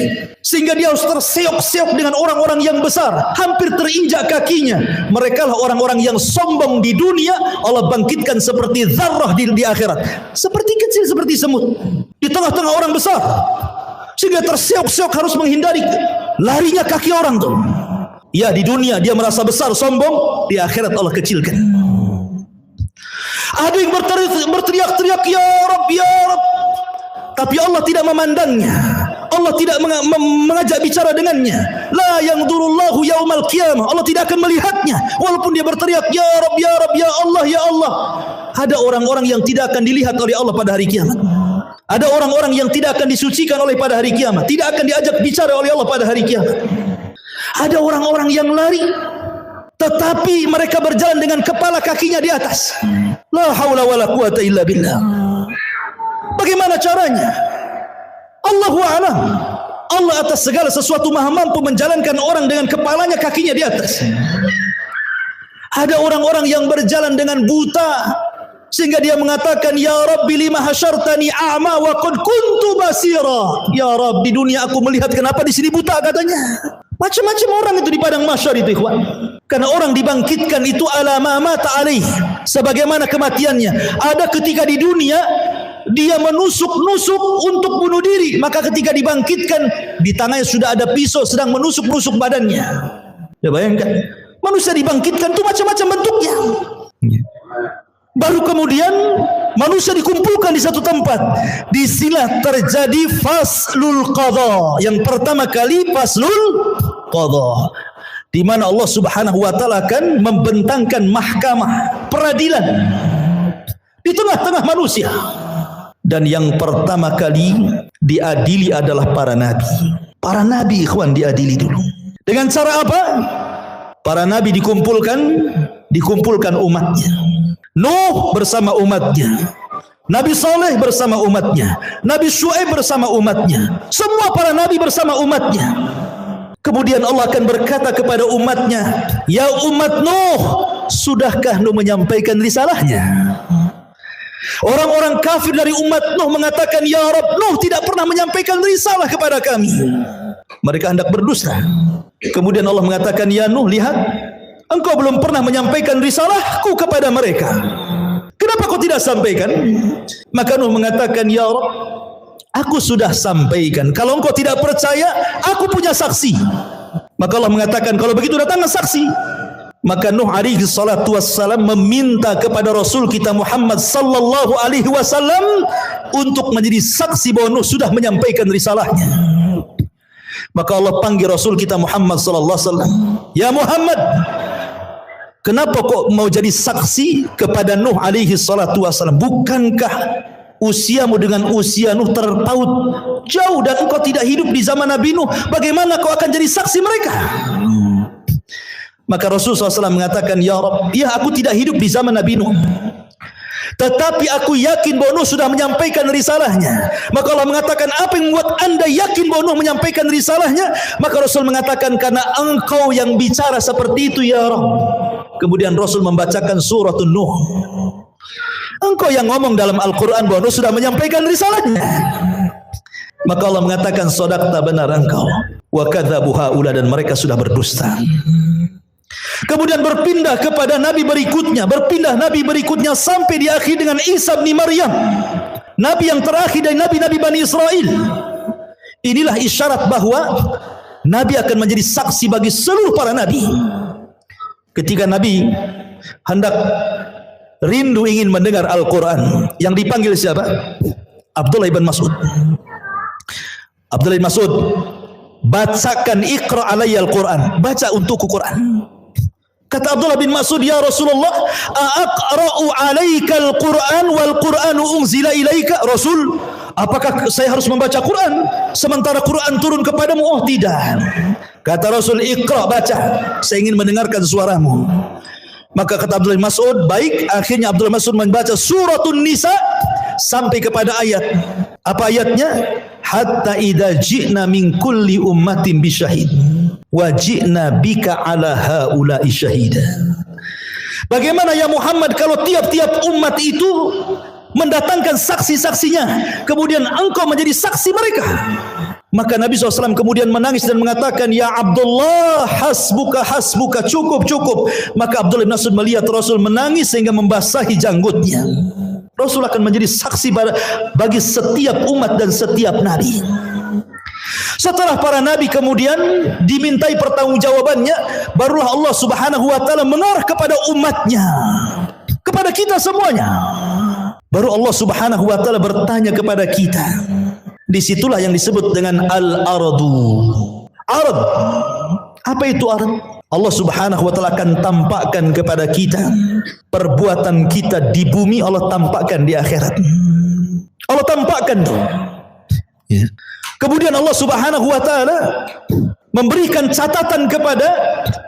sehingga dia harus terseok-seok dengan orang-orang yang besar, hampir terinjak kakinya. Mereka lah orang-orang yang sombong di dunia. Allah bangkitkan seperti zarrah di akhirat, seperti kecil, seperti semut di tengah-tengah orang besar, sehingga terseok-seok harus menghindari larinya kaki orang tuh. Ya, di dunia dia merasa besar, sombong. Di akhirat Allah kecilkan. Ada yang berteriak-teriak, ya Rabb, ya Rabb, tapi Allah tidak memandangnya. Allah tidak mengajak bicara dengannya. La yanzurullahu yaumal qiyamah. Allah tidak akan melihatnya walaupun dia berteriak, ya Rabb, ya Rabb, ya Allah, ya Allah. Ada orang-orang yang tidak akan dilihat oleh Allah pada hari kiamat. Ada orang-orang yang tidak akan disucikan oleh pada hari kiamat, tidak akan diajak bicara oleh Allah pada hari kiamat. Ada orang-orang yang lari, tetapi mereka berjalan dengan kepala kakinya di atas. La haula wala quwata illa billah. Bagaimana caranya? Allahu a'lam. Allah atas segala sesuatu maha mampu menjalankan orang dengan kepalanya kakinya di atas. Ada orang-orang yang berjalan dengan buta, sehingga dia mengatakan, ya Rabbi lima hasyartani a'ma wa qad kuntu basira. Ya Rabb, di dunia aku melihat, kenapa di sini buta, katanya. Macam-macam orang itu di padang mahsyar itu, ikhwan. Karena orang dibangkitkan itu ala ma mata alaih, sebagaimana kematiannya. Ada ketika di dunia dia menusuk-nusuk untuk bunuh diri, maka ketika dibangkitkan di tangannya sudah ada pisau sedang menusuk-nusuk badannya. Ya, bayangkan, manusia dibangkitkan itu macam-macam bentuknya. Baru kemudian manusia dikumpulkan di satu tempat. Disinilah terjadi faslul qadha. Yang pertama kali faslul qadha, di mana Allah Subhanahu wa taala akan membentangkan mahkamah peradilan di tengah-tengah manusia. Dan yang pertama kali diadili adalah para nabi. Para nabi, ikhwan, diadili dulu. Dengan cara apa? Para nabi dikumpulkan umatnya. Nuh bersama umatnya, Nabi Saleh bersama umatnya, Nabi Syuaib bersama umatnya, semua para nabi bersama umatnya. Kemudian Allah akan berkata kepada umatnya, ya umat Nuh, sudahkah Nuh menyampaikan risalahnya? Orang-orang kafir dari umat Nuh mengatakan, ya Rabb, Nuh tidak pernah menyampaikan risalah kepada kami. Mereka hendak berdusta. Kemudian Allah mengatakan, ya Nuh, lihat, engkau belum pernah menyampaikan risalahku kepada mereka. Kenapa kau tidak sampaikan? Maka Nuh mengatakan, ya Rabb, aku sudah sampaikan. Kalau engkau tidak percaya, aku punya saksi. Maka Allah mengatakan, kalau begitu datanglah saksi. Maka Nuh alaihi salatu wassalam meminta kepada Rasul kita Muhammad sallallahu alaihi wasallam untuk menjadi saksi bahwa Nuh sudah menyampaikan risalahnya. Maka Allah panggil Rasul kita Muhammad sallallahu alaihi wasallam, ya Muhammad, kenapa kok mau jadi saksi kepada Nuh alaihi salatu wassalam? Bukankah usiamu dengan usia Nuh terpaut jauh dan engkau tidak hidup di zaman Nabi Nuh? Bagaimana kau akan jadi saksi mereka? Maka Rasulullah SAW mengatakan, ya Rabb, ya aku tidak hidup di zaman Nabi Nuh, tetapi aku yakin bahwa Nuh sudah menyampaikan risalahnya. Maka Allah mengatakan, apa yang membuat anda yakin bahwa Nuh menyampaikan risalahnya? Maka Rasul mengatakan, karena engkau yang bicara seperti itu, ya Rabb. Kemudian Rasul membacakan surah Nuh. Engkau yang ngomong dalam Al-Quran bahwa Nuh sudah menyampaikan risalahnya. Maka Allah mengatakan, shadaqta, benar engkau. Wa kadzabu haula, dan mereka sudah berdusta. Kemudian berpindah kepada nabi berikutnya sampai di akhir dengan Isa bin Maryam, nabi yang terakhir dari nabi-nabi Bani Israel. Inilah isyarat bahwa nabi akan menjadi saksi bagi seluruh para nabi. Ketika nabi hendak rindu ingin mendengar Al-Quran, yang dipanggil siapa? Abdullah bin Mas'ud. Abdullah bin Mas'ud, bacakan, Iqra alayya Al-Quran, baca untukku Quran. Kata Abdullah bin Mas'ud, ya Rasulullah, aqra'u alaika al-Quran wal Quranu unzila ilaika? Rasul, apakah saya harus membaca Quran sementara Quran turun kepadamu? Oh tidak. Kata Rasul, Iqra, baca, saya ingin mendengarkan suaramu. Maka kata Abdullah bin Mas'ud, baik. Akhirnya Abdullah bin Mas'ud membaca suratun Nisa sampai kepada ayat. Apa ayatnya? Hatta idza ji'na min kulli ummatin bisyahid wa ji'na bika ala haula'i syahida. Bagaimana ya Muhammad kalau tiap-tiap umat itu mendatangkan saksi-saksinya, kemudian engkau menjadi saksi mereka? Maka Nabi SAW kemudian menangis dan mengatakan, ya Abdullah, hasbuka, hasbuka, cukup, cukup. Maka Abdullah bin Mas'ud melihat Rasul menangis sehingga membasahi janggutnya. Rasul akan menjadi saksi bagi setiap umat dan setiap nabi. Setelah para nabi kemudian dimintai pertanggungjawabannya, barulah Allah Subhanahu wa taala mengarah kepada umatnya, kepada kita semuanya. Baru Allah Subhanahu wa taala bertanya kepada kita. Disitulah yang disebut dengan al-ardu. Ard. Apa itu ard? Allah Subhanahu wa taala akan tampakkan kepada kita perbuatan kita di bumi, Allah tampakkan di akhirat. Allah tampakkan tuh. Ya. Kemudian Allah Subhanahu wa taala memberikan catatan kepada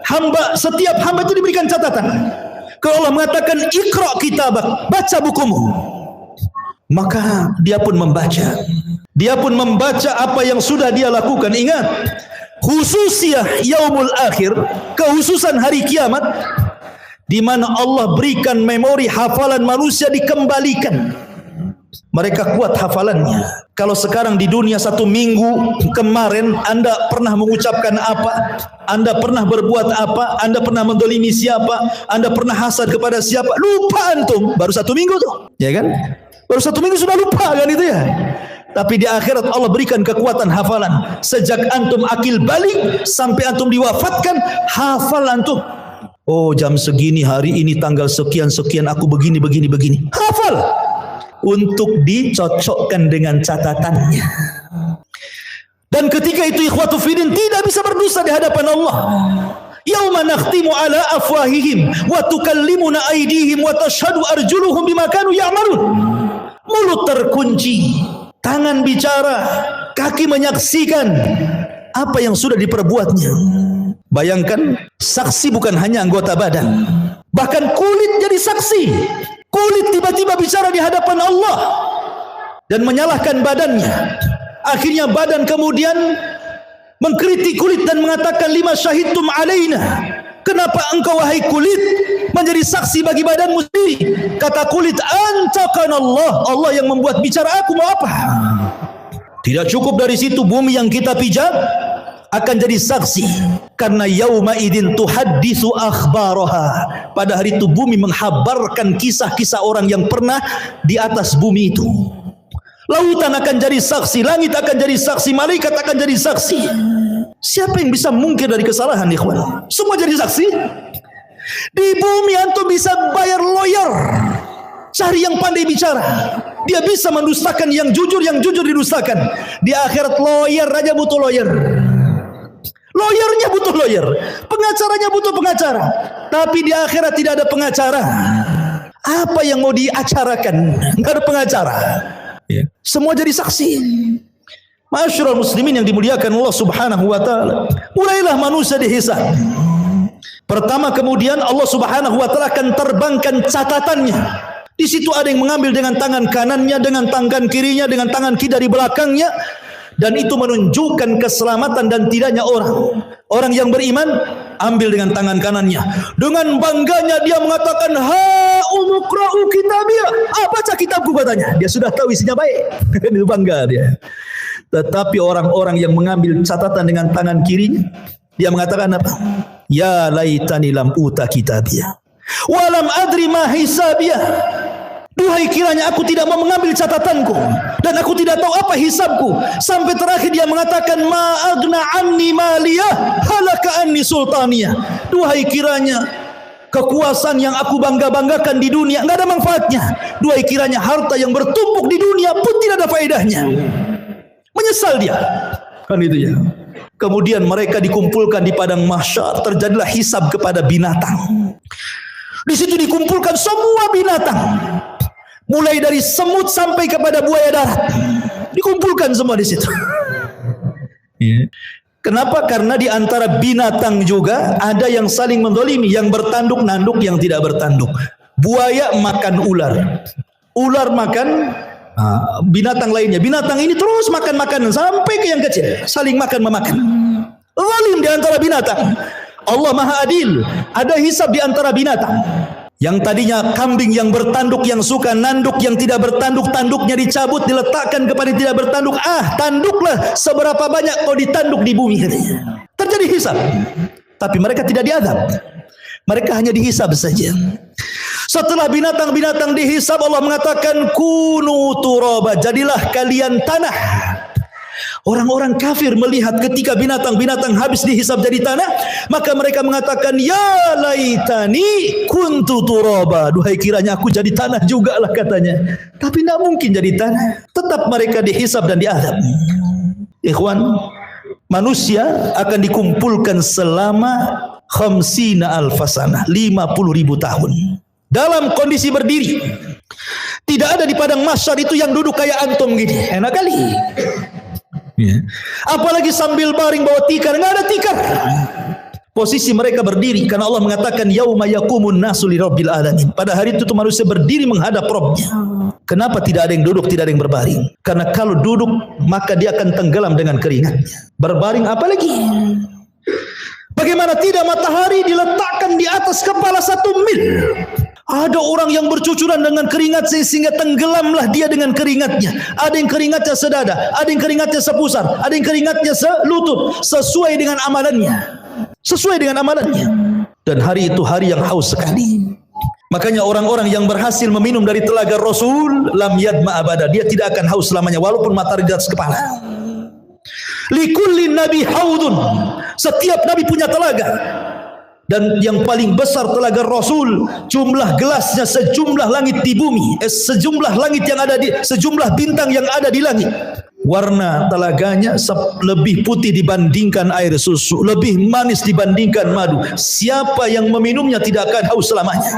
hamba, setiap hamba itu diberikan catatan. Kalau Allah mengatakan Iqra kitabak, baca bukumu, maka dia pun membaca. Dia pun membaca apa yang sudah dia lakukan. Ingat, khususiyah yaumul akhir, kehususan hari kiamat, di mana Allah berikan memori hafalan manusia dikembalikan. Mereka kuat hafalannya. Kalau sekarang di dunia 1 minggu kemarin Anda pernah mengucapkan apa, Anda pernah berbuat apa, Anda pernah mendolimi siapa, Anda pernah hasad kepada siapa, lupa antum. Baru 1 minggu tuh, ya kan? Baru 1 minggu sudah lupa kan itu ya. Tapi di akhirat Allah berikan kekuatan hafalan. Sejak antum akil balik sampai antum diwafatkan, hafal antum. Oh, jam segini hari ini tanggal sekian-sekian aku begini. Hafal. Untuk dicocokkan dengan catatannya. Dan ketika itu ikhwatu fiddin tidak bisa berdosa di hadapan Allah. Yauma nakhtimu ala afwahihim wa tukallimuna aydihim wa tashhadu arjuluhum bima kanu ya'malun. Mulut terkunci, tangan bicara, kaki menyaksikan apa yang sudah diperbuatnya. Bayangkan, saksi bukan hanya anggota badan, bahkan kulit jadi saksi. Kulit tiba-tiba bicara di hadapan Allah dan menyalahkan badannya. Akhirnya badan kemudian mengkritik kulit dan mengatakan, lima syahidtum alaina, kenapa engkau wahai kulit menjadi saksi bagi badanmu sendiri? Kata kulit, antaqanallah, Allah yang membuat bicara, aku mau apa? Tidak cukup dari situ, bumi yang kita pijak akan jadi saksi, karena yauma idin tuhadditsu akhbaraha. Pada hari itu bumi menghabarkan kisah-kisah orang yang pernah di atas bumi itu. Lautan akan jadi saksi, langit akan jadi saksi, malaikat akan jadi saksi. Siapa yang bisa mungkir dari kesalahan, ikhwan? Semua jadi saksi. Di bumi antum bisa bayar lawyer, cari yang pandai bicara. Dia bisa mendustakan yang jujur didustakan. Di akhirat lawyer aja butuh lawyer. Lawyernya butuh lawyer, pengacaranya butuh pengacara. Tapi di akhirat tidak ada pengacara. Apa yang mau diacarakan? Tidak ada pengacara. Ya. Semua jadi saksi. Ma'asyiral muslimin yang dimuliakan Allah Subhanahu wa taala. Mulailah manusia dihisab. Pertama kemudian Allah Subhanahu wa taala akan terbangkan catatannya. Di situ ada yang mengambil dengan tangan kanannya, dengan tangan kirinya, dengan tangan kiri dari belakangnya. Dan itu menunjukkan keselamatan dan tidaknya orang. Orang yang beriman ambil dengan tangan kanannya. Dengan bangganya dia mengatakan, ha umukra'u kitabiyah. Baca kitabku, katanya. Dia sudah tahu isinya baik. Itu bangga dia. Tetapi orang-orang yang mengambil catatan dengan tangan kirinya, dia mengatakan apa? Ya laitani lam uta kitabiyah wa lam adri ma hisabiyah. Duhai kiranya aku tidak mau mengambil catatanku dan aku tidak tahu apa hisabku. Sampai terakhir dia mengatakan ma agna anni maliyah halaka anni sultaniyah. Duhai kiranya kekuasaan yang aku bangga-banggakan di dunia enggak ada manfaatnya. Duhai kiranya harta yang bertumpuk di dunia pun tidak ada faedahnya. Menyesal dia. Kan itu ya. Kemudian mereka dikumpulkan di padang mahsyar, terjadilah hisab kepada binatang. Di situ dikumpulkan semua binatang. Mulai dari semut sampai kepada buaya darat, dikumpulkan semua di situ. Kenapa? Karena di antara binatang juga ada yang saling mendolimi, yang bertanduk nanduk, yang tidak bertanduk. Buaya makan ular, ular makan binatang lainnya. Binatang ini terus makan makanan sampai ke yang kecil, saling makan memakan. Zalim di antara binatang. Allah Maha Adil. Ada hisab di antara binatang. Yang tadinya kambing yang bertanduk, yang suka nanduk, yang tidak bertanduk, tanduknya dicabut, diletakkan kepada yang tidak bertanduk. Tanduklah seberapa banyak kau ditanduk di bumi. Terjadi hisab. Tapi mereka tidak diadab. Mereka hanya dihisab saja. Setelah binatang-binatang dihisab, Allah mengatakan kunu turaba, jadilah kalian tanah. Orang-orang kafir melihat ketika binatang-binatang habis dihisab jadi tanah, maka mereka mengatakan ya laitani kuntu turaba. Duhai kiranya aku jadi tanah juga lah katanya. Tapi tidak mungkin jadi tanah. Tetap mereka dihisab dan diazab. Ikhwan, manusia akan dikumpulkan selama 50 alfasanah, 50.000 tahun dalam kondisi berdiri. Tidak ada di padang mahsyar itu yang duduk kayak antum gini. Enak kali. Apalagi sambil baring bawa tikar, enggak ada tikar. Posisi mereka berdiri karena Allah mengatakan yauma yaqumun nasu lirabbil alamin. Pada hari itu manusia berdiri menghadap Rabbnya. Kenapa tidak ada yang duduk, tidak ada yang berbaring? Karena kalau duduk maka dia akan tenggelam dengan keringatnya. Berbaring apalagi? Bagaimana tidak matahari diletakkan di atas kepala 1 mil? Ada orang yang bercucuran dengan keringat sehingga tenggelamlah dia dengan keringatnya. Ada yang keringatnya sedada, ada yang keringatnya sepusar, ada yang keringatnya selutut, sesuai dengan amalannya. Sesuai dengan amalannya. Dan hari itu hari yang haus sekali. Makanya orang-orang yang berhasil meminum dari telaga Rasul lam yadma abada, dia tidak akan haus selamanya walaupun matahari di atas kepala. Likulli nabi haudun, setiap nabi punya telaga. Dan yang paling besar telaga Rasul, jumlah gelasnya sejumlah langit di bumi, sejumlah langit yang ada di, sejumlah bintang yang ada di langit. Warna telaganya lebih putih dibandingkan air susu, lebih manis dibandingkan madu. Siapa yang meminumnya tidak akan haus selamanya.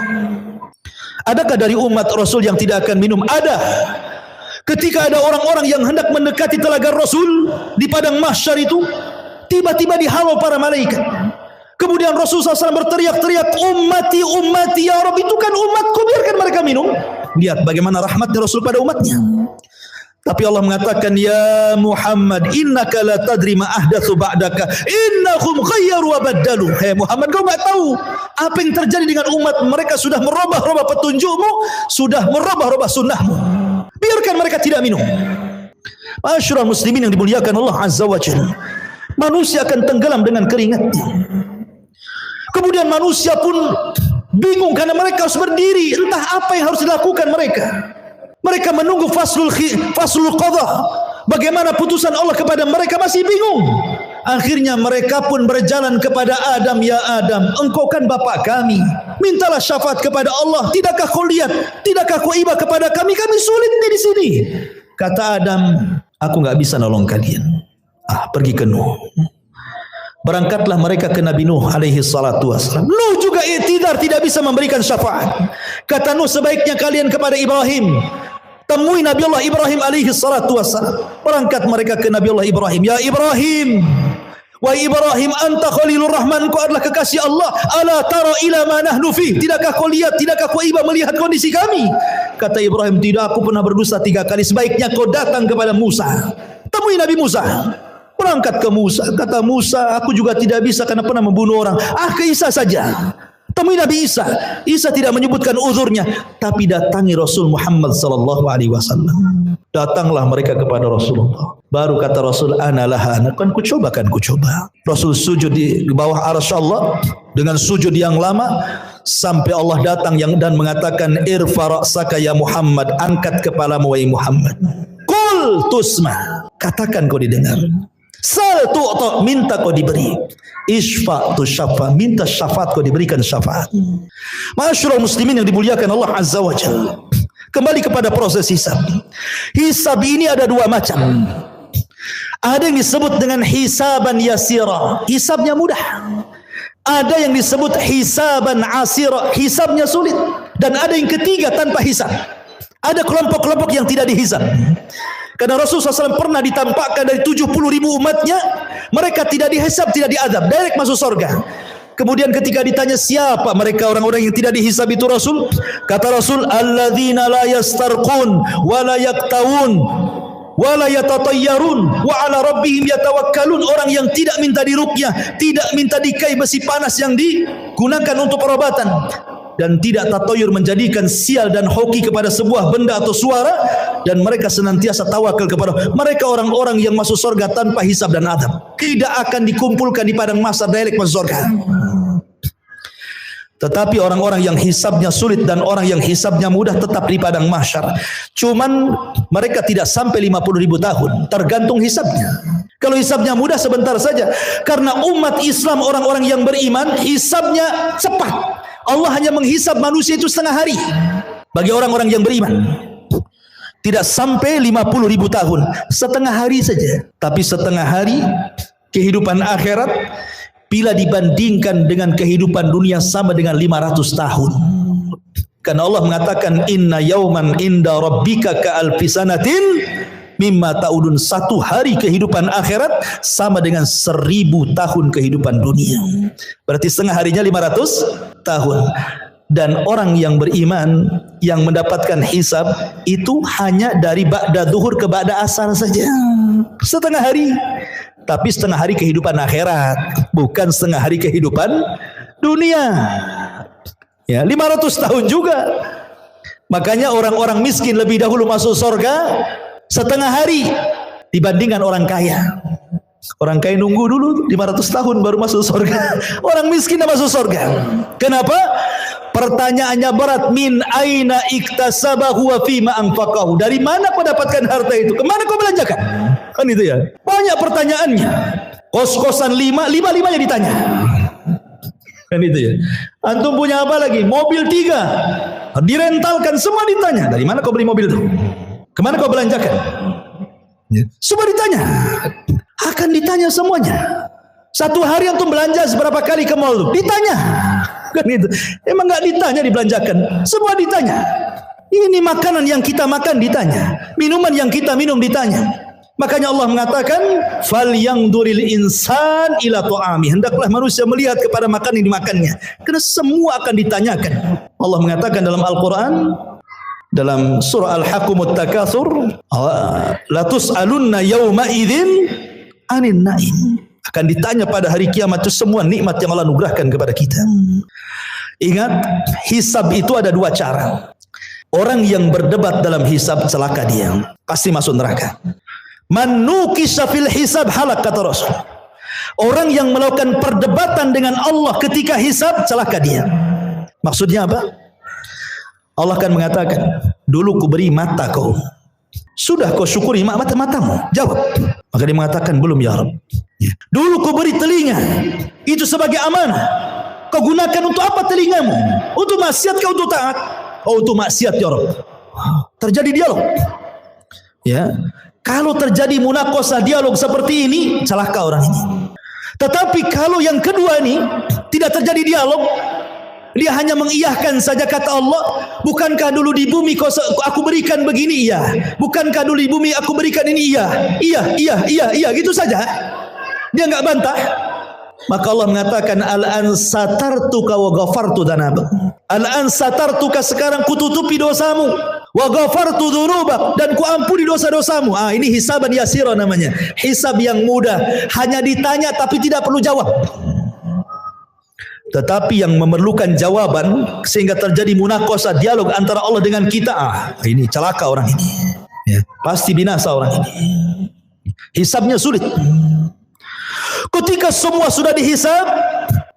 Adakah dari umat Rasul yang tidak akan minum? Ada. Ketika ada orang-orang yang hendak mendekati telaga Rasul di padang mahsyar itu, tiba-tiba dihalau para malaikat. Kemudian Rasulullah SAW berteriak-teriak, ummati, ummati, ya Rabbi, itu kan umatku, biarkan mereka minum. Lihat bagaimana rahmatnya Rasul pada umatnya. Tapi Allah mengatakan, ya Muhammad, innaka la tadri ma ahdatsu ba'daka, innahum ghayyaru wa baddalu. Hai Muhammad, kau enggak tahu apa yang terjadi dengan umat mereka. Sudah merubah-rubah petunjukmu, sudah merubah-rubah sunnahmu. Biarkan mereka tidak minum. Masyarul muslimin yang dimuliakan Allah Azza wa Jalla, manusia akan tenggelam dengan keringatnya. Kemudian manusia pun bingung karena mereka harus berdiri. Entah apa yang harus dilakukan mereka. Mereka menunggu faslul qadha. Bagaimana putusan Allah kepada mereka, masih bingung. Akhirnya mereka pun berjalan kepada Adam. Ya Adam, engkau kan bapak kami. Mintalah syafaat kepada Allah. Tidakkah kau lihat? Tidakkah kau iba kepada kami? Kami sulit di sini. Kata Adam, aku enggak bisa nolong kalian. Pergi ke Nuh. Berangkatlah mereka ke Nabi Nuh alaihi salatu wassalam. Nuh juga i'tidar, tidak bisa memberikan syafaat. Kata Nuh, sebaiknya kalian kepada Ibrahim. Temui Nabi Allah Ibrahim alaihi salatu wassalam. Berangkat mereka ke Nabi Allah Ibrahim. Ya Ibrahim, wa Ibrahim, anta khalilur rahman, kau adalah kekasih Allah. Ala tara ila ma nahnu fi, tidakkah kau lihat, tidakkah kau iba melihat kondisi kami? Kata Ibrahim, tidak, aku pernah berdosa 3 kali. Sebaiknya kau datang kepada Musa. Temui Nabi Musa. Berangkat ke Musa. Kata Musa, aku juga tidak bisa karena pernah membunuh orang. Ke Isa saja. Temui Nabi Isa. Isa tidak menyebutkan uzurnya, tapi datangi Rasul Muhammad sallallahu alaihi wasallam. Datanglah mereka kepada Rasulullah. Baru kata Rasul, ana laha, kan ku coba. Rasul sujud di bawah arsy Allah, dengan sujud yang lama sampai Allah datang dan mengatakan irfa ra'saka ya Muhammad, angkat kepalamu wahai Muhammad. Qul tusma, katakan kau didengar. Sal tu'ta, minta kau diberi. Isfa tu syafa, minta syafaat kau diberikan syafaat. Ma'asyiral muslimin yang dimuliakan Allah Azza wa Jalla. Kembali kepada proses hisab. Hisab ini ada dua macam. Ada yang disebut dengan hisaban yasira, hisabnya mudah. Ada yang disebut hisaban asira, hisabnya sulit. Dan ada yang ketiga tanpa hisab. Ada kelompok-kelompok yang tidak dihisab. Karena Rasulullah SAW pernah ditampakkan dari 70.000 umatnya, mereka tidak dihisab, tidak diazab, direct masuk surga. Kemudian ketika ditanya siapa mereka orang-orang yang tidak dihisab itu Rasul, kata Rasul, alladzina la yastarqun wa la yaktawun wala yatatayyarun wa ala rabbihim yatawakkalun, orang yang tidak minta diruqyah, tidak minta dikai besi panas yang digunakan untuk perobatan, dan tidak tatoyur menjadikan sial dan hoki kepada sebuah benda atau suara, dan mereka senantiasa tawakal kepada mereka. Orang-orang yang masuk surga tanpa hisab dan adab, tidak akan dikumpulkan di padang mahsyar, direct masuk surga. Tetapi orang-orang yang hisabnya sulit dan orang yang hisabnya mudah tetap di padang mahsyar. Cuman mereka tidak sampai 50.000 tahun, tergantung hisabnya. Kalau hisabnya mudah sebentar saja, karena umat Islam orang-orang yang beriman hisabnya cepat. Allah hanya menghisab manusia itu setengah hari. Bagi orang-orang yang beriman tidak sampai 50.000 tahun, setengah hari saja. Tapi setengah hari kehidupan akhirat bila dibandingkan dengan kehidupan dunia sama dengan 500 tahun. Karena Allah mengatakan inna yauman inda rabbika ka alfi sanatin mimma ta'udun, satu hari kehidupan akhirat sama dengan 1000 tahun kehidupan dunia. Berarti setengah harinya 500 tahun. Dan orang yang beriman yang mendapatkan hisab itu hanya dari ba'da zuhur ke ba'da asar saja, setengah hari. Tapi setengah hari kehidupan akhirat, bukan setengah hari kehidupan dunia. Ya, 500 tahun juga. Makanya orang-orang miskin lebih dahulu masuk surga setengah hari dibandingkan orang kaya. Orang kaya nunggu dulu 500 tahun baru masuk surga. Orang miskin dah masuk surga. Kenapa? Pertanyaannya berat. Min aina iktasabahu wa fima anfaqahu. Dari mana kau dapatkan harta itu? Kemana kau belanjakan? Kan itu ya. Banyak pertanyaannya. Kos-kosan 5-5-nya ditanya. Kan itu ya. Antum punya apa lagi? Mobil 3. Direntalkan, semua ditanya. Dari mana kau beli mobil itu? Kemana kau belanjakan? Semua ditanya. Akan ditanya semuanya. Satu hari antum belanja seberapa kali ke mall? Ditanya. Kan itu. Emang enggak ditanya dibelanjakan? Semua ditanya. Ini makanan yang kita makan ditanya. Minuman yang kita minum ditanya. Makanya Allah mengatakan falyangduril insan ila ta'ami, hendaklah manusia melihat kepada makanan yang dimakannya, karena semua akan ditanyakan. Allah mengatakan dalam Al-Quran, dalam surah Al-Hakumut Takatsur, la tus'alunna yawma idzin anin na'im, akan ditanya pada hari kiamat itu semua nikmat yang Allah anugerahkan kepada kita. Ingat, hisab itu ada dua cara. Orang yang berdebat dalam hisab celaka dia, pasti masuk neraka. Man nukisha fil hisab halak, kata Rasul. Orang yang melakukan perdebatan dengan Allah ketika hisab celaka dia. Maksudnya apa? Allah akan mengatakan, dulu ku beri mata kau, sudah kau syukuri matamu? Jawab. Maka dia mengatakan, belum ya Rabb. Dulu ku beri telinga, itu sebagai amanah, kau gunakan untuk apa telingamu? Untuk maksiat kau untuk taat? Oh, untuk maksiat ya Rabb. Terjadi dialog. Ya, kalau terjadi munakosah dialog seperti ini, celaka orang ini. Tetapi kalau yang kedua ini tidak terjadi dialog, dia hanya mengiyahkan saja kata Allah, bukankah dulu di bumi aku berikan begini? Iya. Bukankah dulu di bumi aku berikan ini? Iya. Iya, gitu saja. Dia enggak bantah. Maka Allah mengatakan al-an satartuka wa ghafartu dzanabak. Al-an satartuka, sekarang kututupi dosamu, wa ghafartu dzunubak, dan kuampuni dosa-dosamu. Ini hisaban yasira namanya. Hisab yang mudah, hanya ditanya tapi tidak perlu jawab. Tetapi yang memerlukan jawaban sehingga terjadi munakosah dialog antara Allah dengan kita, ini celaka orang ini. Ya, pasti binasa orang ini. Hisabnya sulit. Ketika semua sudah dihisab,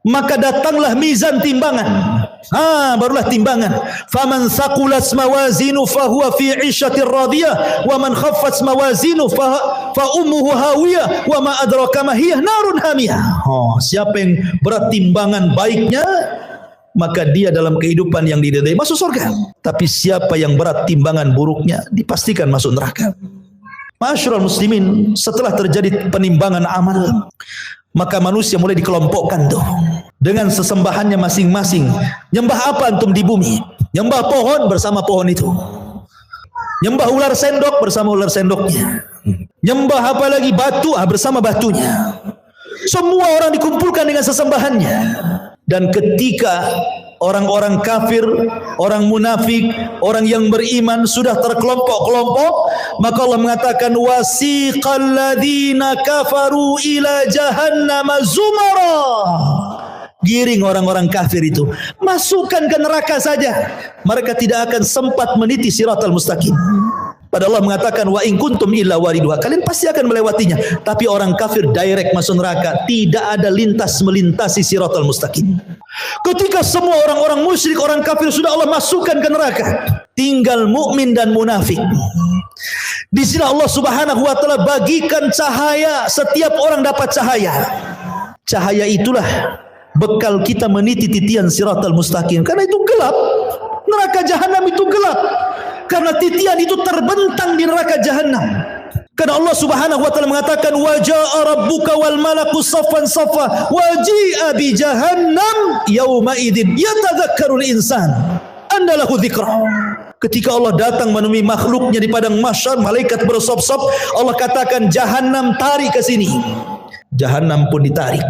maka datanglah mizan timbangan. Barulah timbangan. Faman thaqulat mawazinu fahuwa fi 'ishatir radiyah wa man khaffat mawazinu fa ummuhu hawiyah wa ma adraka ma hiya narun hamiyah. Siapa yang berat timbangan baiknya, maka dia dalam kehidupan yang diridai masuk surga. Tapi siapa yang berat timbangan buruknya, dipastikan masuk neraka. Ma'asyiral muslimin, setelah terjadi penimbangan amal, maka manusia mulai dikelompokkan tuh dengan sesembahannya masing-masing. Nyembah apa antum di bumi? Nyembah pohon, bersama pohon itu. Nyembah ular sendok, bersama ular sendoknya. Nyembah apa lagi? Batu, bersama batunya. Semua orang dikumpulkan dengan sesembahannya. Dan ketika orang-orang kafir, orang munafik, orang yang beriman sudah terkelompok-kelompok, maka Allah mengatakan wasiqal ladzina kafaru ila jahannam zumara. Giring orang-orang kafir itu, masukkan ke neraka saja. Mereka tidak akan sempat meniti siratal mustaqim. Padahal Allah mengatakan wa in kuntum illa wariduha, kalian pasti akan melewatinya. Tapi orang kafir direct masuk neraka, tidak ada lintas melintasi siratal mustaqim. Ketika semua orang-orang musyrik, orang kafir sudah Allah masukkan ke neraka, tinggal mukmin dan munafik. Di sini Allah Subhanahu wa taala bagikan cahaya, setiap orang dapat cahaya. Cahaya itulah bekal kita meniti titian siratal mustaqim. Karena itu gelap, neraka jahanam itu gelap. Karena titian itu terbentang di neraka jahanam. Karena Allah Subhanahu wa taala mengatakan waja'a rabbuka wal malaku saffan saffa waji'a bi jahannam yauma idzin yatadzakkarul insan andalahu dzikra. Ketika Allah datang menemui makhluknya di padang mahsyar, malaikat bersop-sop, Allah katakan jahanam tarik ke sini. Jahanam pun ditarik.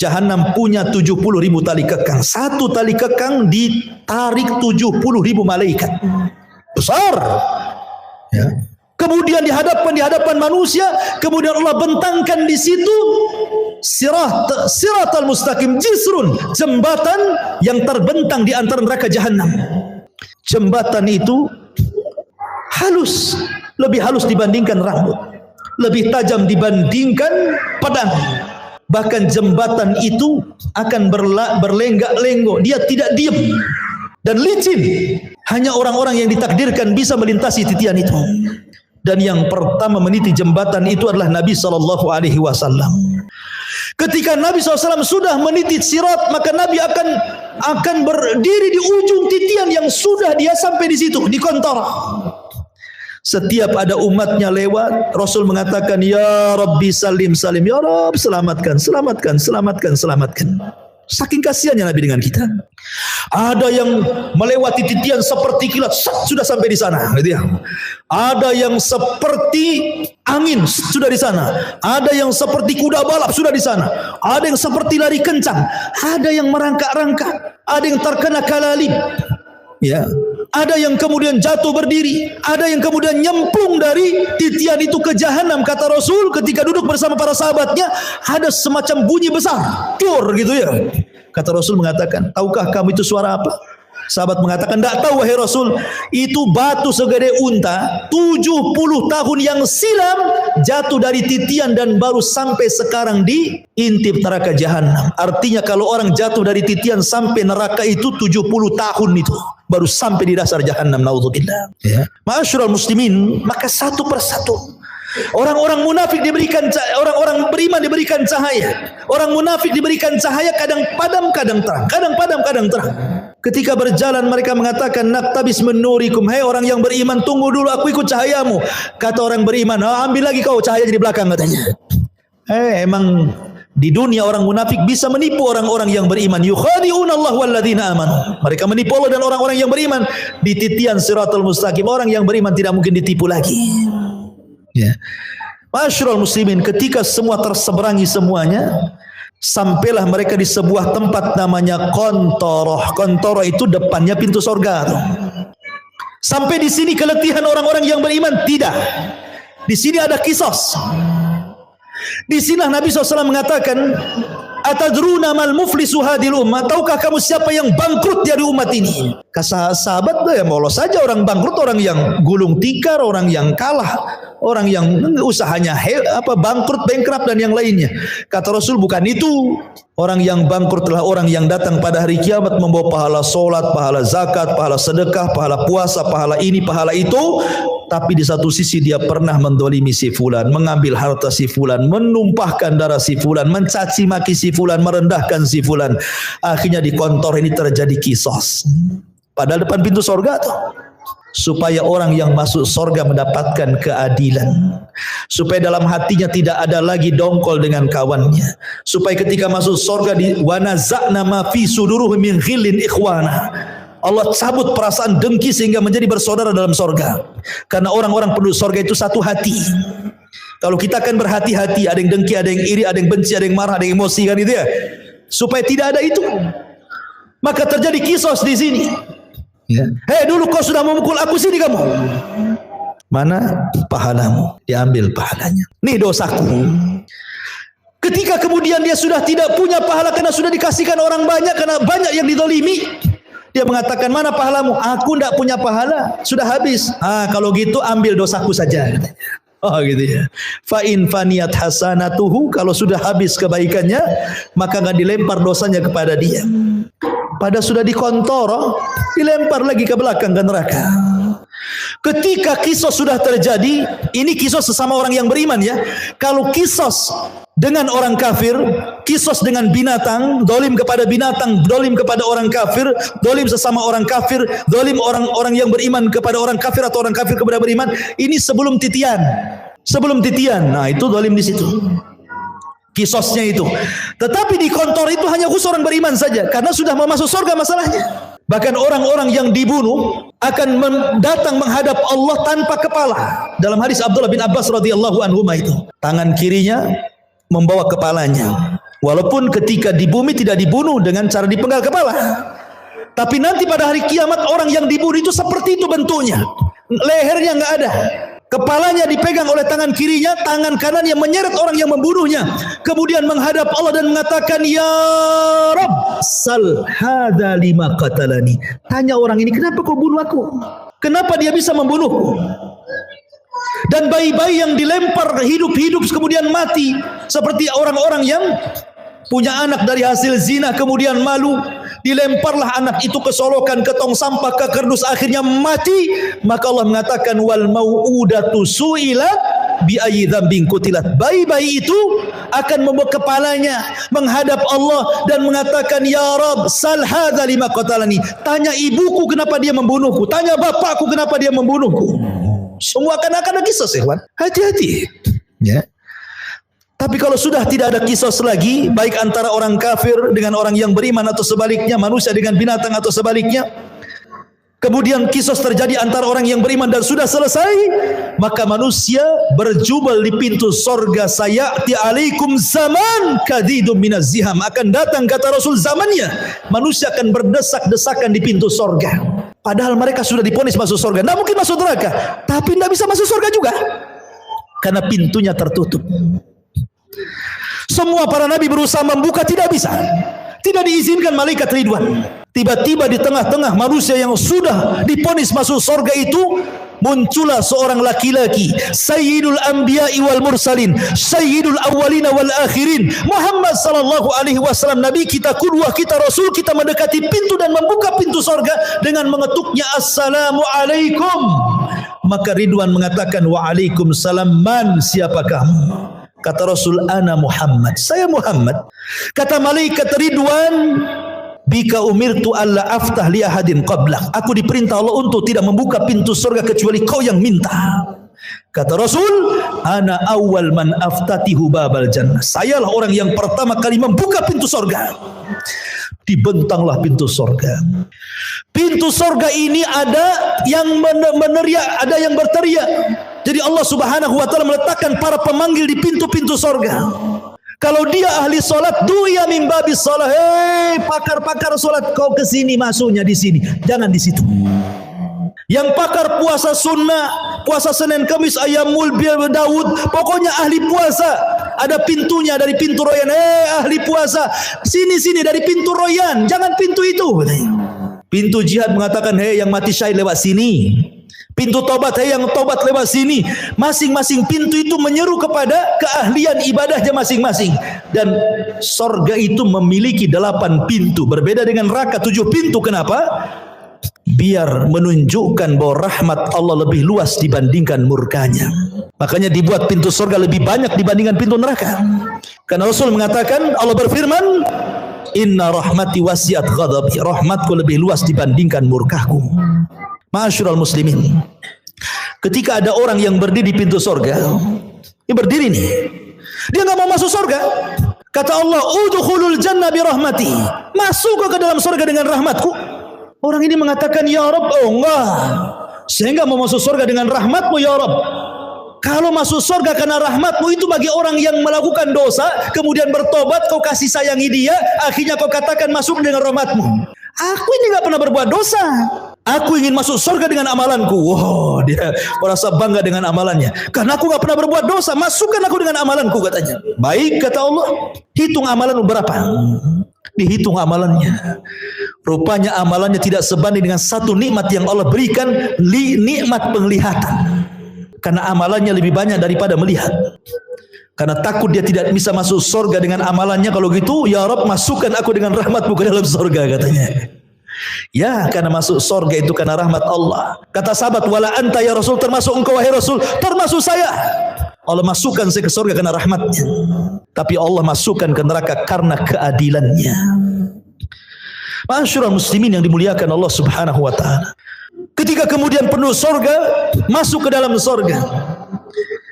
Jahanam punya 70.000 tali kekang. Satu tali kekang ditarik 70.000 malaikat. Besar. Ya. Kemudian di hadapan manusia, kemudian Allah bentangkan di situ siratal mustaqim, jisrun, jembatan yang terbentang di antara neraka jahanam. Jembatan itu halus, lebih halus dibandingkan rambut, lebih tajam dibandingkan pedang. Bahkan jembatan itu akan berlenggak-lenggok, dia tidak diam dan licin. Hanya orang-orang yang ditakdirkan bisa melintasi titian itu. Dan yang pertama meniti jembatan itu adalah Nabi SAW. Ketika Nabi SAW sudah meniti sirat, maka Nabi akan berdiri di ujung titian yang sudah dia sampai di situ, di kontara. Setiap ada umatnya lewat, Rasul mengatakan, Ya Rabbi salim salim, Ya Rabb selamatkan, selamatkan, selamatkan, selamatkan. Saking kasihannya Nabi dengan kita. Ada yang melewati titian seperti kilat, sudah sampai di sana, gitu ya. Ada yang seperti angin, sudah di sana. Ada yang seperti kuda balap, sudah di sana. Ada yang seperti lari kencang. Ada yang merangkak-rangkak. Ada yang terkena kalalib. Ya. Ada yang kemudian jatuh berdiri, ada yang kemudian nyemplung dari titian itu ke jahanam. Kata Rasul ketika duduk bersama para sahabatnya, ada semacam bunyi besar, tur gitu ya. Kata Rasul mengatakan, tahukah kamu itu suara apa? Sahabat mengatakan, tidak tahu wahai Rasul. Itu batu segede unta 70 tahun yang silam jatuh dari titian dan baru sampai sekarang di intip neraka jahanam. Artinya kalau orang jatuh dari titian sampai neraka itu 70 tahun itu baru sampai di dasar jahanam. Naudzubillah. Ya. Ma'asyiral muslimin, maka satu persatu orang-orang munafik diberikan cahaya, orang-orang beriman diberikan cahaya. Orang munafik diberikan cahaya, kadang padam, kadang terang, kadang padam, kadang terang. Ketika berjalan mereka mengatakan naktabis min nurikum, hai orang yang beriman, tunggu dulu aku ikut cahayamu. Kata orang beriman, ambil lagi kau cahaya di belakang, katanya. Emang di dunia orang munafik bisa menipu orang-orang yang beriman. Yukhadi'una Allah walladzina amanu. Mereka menipu Allah dan orang-orang yang beriman. Di titian siratal mustaqim, orang yang beriman tidak mungkin ditipu lagi. Ya. Ma'asyiral muslimin, ketika semua terseberangi semuanya, sampailah mereka di sebuah tempat namanya Kontoroh. Kontoroh itu depannya pintu surga. Sampai di sini keletihan orang-orang yang beriman? Tidak. Di sini ada kisos. Di sini Nabi SAW mengatakan, atadruna mal muflisu hadil ummah, tahukah kamu siapa yang bangkrut dari umat ini? Kata sahabat, ya Allah saja orang bangkrut, orang yang gulung tikar, orang yang kalah, orang yang usahanya bangkrut, bankrupt dan yang lainnya. Kata Rasul, bukan itu. Orang yang bangkrut adalah orang yang datang pada hari kiamat membawa pahala solat, pahala zakat, pahala sedekah, pahala puasa, pahala ini, pahala itu. Tapi di satu sisi dia pernah mendolimi si fulan, mengambil harta si fulan, menumpahkan darah si fulan, mencaci maki si fulan, merendahkan si fulan. Akhirnya di kantor ini terjadi kisos. Padahal depan pintu sorga tuh. Supaya orang yang masuk sorga mendapatkan keadilan, supaya dalam hatinya tidak ada lagi dongkol dengan kawannya, supaya ketika masuk sorga di wanaza'na ma fi suduruhum min ghillin ikhwana, Allah cabut perasaan dengki sehingga menjadi bersaudara dalam sorga. Karena orang-orang penduduk sorga itu satu hati. Kalau kita akan berhati-hati, ada yang dengki, ada yang iri, ada yang benci, ada yang marah, ada yang emosi, kan itu ya. Supaya tidak ada itu, maka terjadi kisos di sini. Ya. Hei, dulu kau sudah memukul aku, sini kamu. Mana pahalamu? Diambil pahalanya. Nih dosaku. Ketika kemudian dia sudah tidak punya pahala karena sudah dikasihkan orang banyak, karena banyak yang didolimi, dia mengatakan, mana pahalamu? Aku tidak punya pahala, sudah habis. Kalau gitu ambil dosaku saja, katanya. Oh gitu ya. Fa in faniyat hasanatuhu, kalau sudah habis kebaikannya, maka enggak dilempar dosanya kepada dia. Pada sudah dikontoro, dilempar lagi ke belakang ke neraka. Ketika kisos sudah terjadi, ini kisos sesama orang yang beriman ya. Kalau kisos dengan orang kafir, kisos dengan binatang, dolim kepada binatang, dolim kepada orang kafir, dolim sesama orang kafir, dolim orang-orang yang beriman kepada orang kafir atau orang kafir kepada beriman, ini sebelum titian. Sebelum titian, nah itu dolim di situ. Kisosnya itu. Tetapi di kantor itu hanya khusus orang beriman saja, karena sudah mau masuk surga masalahnya. Bahkan orang-orang yang dibunuh akan datang menghadap Allah tanpa kepala. Dalam hadis Abdullah bin Abbas radhiyallahu anhu itu, tangan kirinya membawa kepalanya. Walaupun ketika di bumi tidak dibunuh dengan cara dipenggal kepala. Tapi nanti pada hari kiamat orang yang dibunuh itu seperti itu bentuknya. Lehernya enggak ada. Kepalanya dipegang oleh tangan kirinya, tangan kanannya menyeret orang yang membunuhnya. Kemudian menghadap Allah dan mengatakan, Ya Rabb, sal hadza lima qatalani. Tanya orang ini, kenapa kau bunuh aku? Kenapa dia bisa membunuhku? Dan bayi-bayi yang dilempar hidup-hidup kemudian mati, seperti orang-orang yang punya anak dari hasil zina kemudian malu, dilemparlah anak itu ke solokan, ke tong sampah, ke kerdus, akhirnya mati. Maka Allah mengatakan, wal mau'udatu su'ilat bi ayyi dzambin qutilat. Bayi-bayi itu akan membawa kepalanya menghadap Allah dan mengatakan, Ya Rabb, sal hadza lima qatalani. Tanya ibuku kenapa dia membunuhku, tanya bapakku kenapa dia membunuhku. Semua akan ada kisah, ikhwan. Hati-hati ya. Tapi kalau sudah tidak ada kisos lagi, baik antara orang kafir dengan orang yang beriman atau sebaliknya, manusia dengan binatang atau sebaliknya, kemudian kisos terjadi antara orang yang beriman dan sudah selesai, maka manusia berjubel di pintu sorga. Sayati alaikum zaman kadidum minaz ziham. Akan datang, kata Rasul, zamannya manusia akan berdesak-desakan di pintu sorga. Padahal mereka sudah diponis masuk sorga, tidak mungkin masuk neraka, tapi tidak bisa masuk sorga juga karena pintunya tertutup. Semua para nabi berusaha membuka, tidak bisa. Tidak diizinkan malaikat Ridwan. Tiba-tiba di tengah-tengah manusia yang sudah diponis masuk surga itu, muncullah seorang laki-laki, Sayyidul Anbiya'i wal Mursalin, Sayyidul Awwalina wal Akhirin, Muhammad sallallahu alaihi wasallam, Nabi kita, qudwah kita, Rasul kita, mendekati pintu dan membuka pintu surga dengan mengetuknya, Assalamu alaikum. Maka Ridwan mengatakan, Waalaikumsalam, man, siapa kamu? Kata Rasul, ana Muhammad, saya Muhammad. Kata malaikat Ridwan, bika umirtu alla aftah li ahadin qablak. Aku diperintah Allah untuk tidak membuka pintu surga kecuali kau yang minta. Kata Rasul, ana awal man aftatihu babal jannah. Sayalah orang yang pertama kali membuka pintu surga. Dibentanglah pintu surga. Pintu surga ini ada yang meneriak, ada yang berteriak. Jadi Allah Subhanahu wa taala meletakkan para pemanggil di pintu-pintu surga. Kalau dia ahli salat, duya min babis salat. Hei, pakar-pakar salat, kau ke sini, masuknya di sini, jangan di situ. Yang pakar puasa sunnah, puasa Senin Kamis, Ayyamul Bid Daud, pokoknya ahli puasa, ada pintunya dari pintu royan. Ahli puasa, sini-sini dari pintu royan, jangan pintu itu. Pintu jihad mengatakan, hei yang mati syahid lewat sini. Pintu tobat, hai yang tobat lewat sini. Masing-masing pintu itu menyeru kepada keahlian ibadahnya masing-masing. Dan sorga itu memiliki 8 pintu. Berbeda dengan neraka 7 pintu. Kenapa? Biar menunjukkan bahwa rahmat Allah lebih luas dibandingkan murkanya. Makanya dibuat pintu sorga lebih banyak dibandingkan pintu neraka. Karena Rasul mengatakan, Allah berfirman, Inna rahmati wasiat ghadabi. Rahmatku lebih luas dibandingkan murkahku. Ma'asyiral muslimin, ketika ada orang yang berdiri di pintu sorga, dia berdiri nih, dia nggak mau masuk sorga. Kata Allah, udkhulul jannah bi rahmati, masuk ke dalam sorga dengan rahmatku. Orang ini mengatakan, ya Rabb, oh enggak, saya nggak mau masuk sorga dengan rahmatmu ya Rabb. Kalau masuk sorga karena rahmatmu itu bagi orang yang melakukan dosa, kemudian bertobat, kau kasih sayangi dia, akhirnya kau katakan masuk dengan rahmatmu. Aku ini nggak pernah berbuat dosa. Aku ingin masuk surga dengan amalanku. Wow, dia merasa bangga dengan amalannya. Karena aku nggak pernah berbuat dosa, masukkan aku dengan amalanku, katanya. Baik, kata Allah. Hitung amalanmu berapa? Dihitung amalannya. Rupanya amalannya tidak sebanding dengan satu nikmat yang Allah berikan, nikmat penglihatan. Karena amalannya lebih banyak daripada melihat. Karena takut dia tidak bisa masuk surga dengan amalannya. Kalau gitu, ya Rabb, masukkan aku dengan rahmatmu ke dalam surga, katanya. Ya, karena masuk surga itu karena rahmat Allah. Kata sahabat, wala anta ya Rasul, termasuk engkau wahai Rasul, termasuk saya. Allah masukkan saya ke surga karena rahmatnya. Tapi Allah masukkan ke neraka karena keadilannya. Ma'asyiral muslimin yang dimuliakan Allah Subhanahu wa taala. Ketika kemudian penduduk surga masuk ke dalam surga,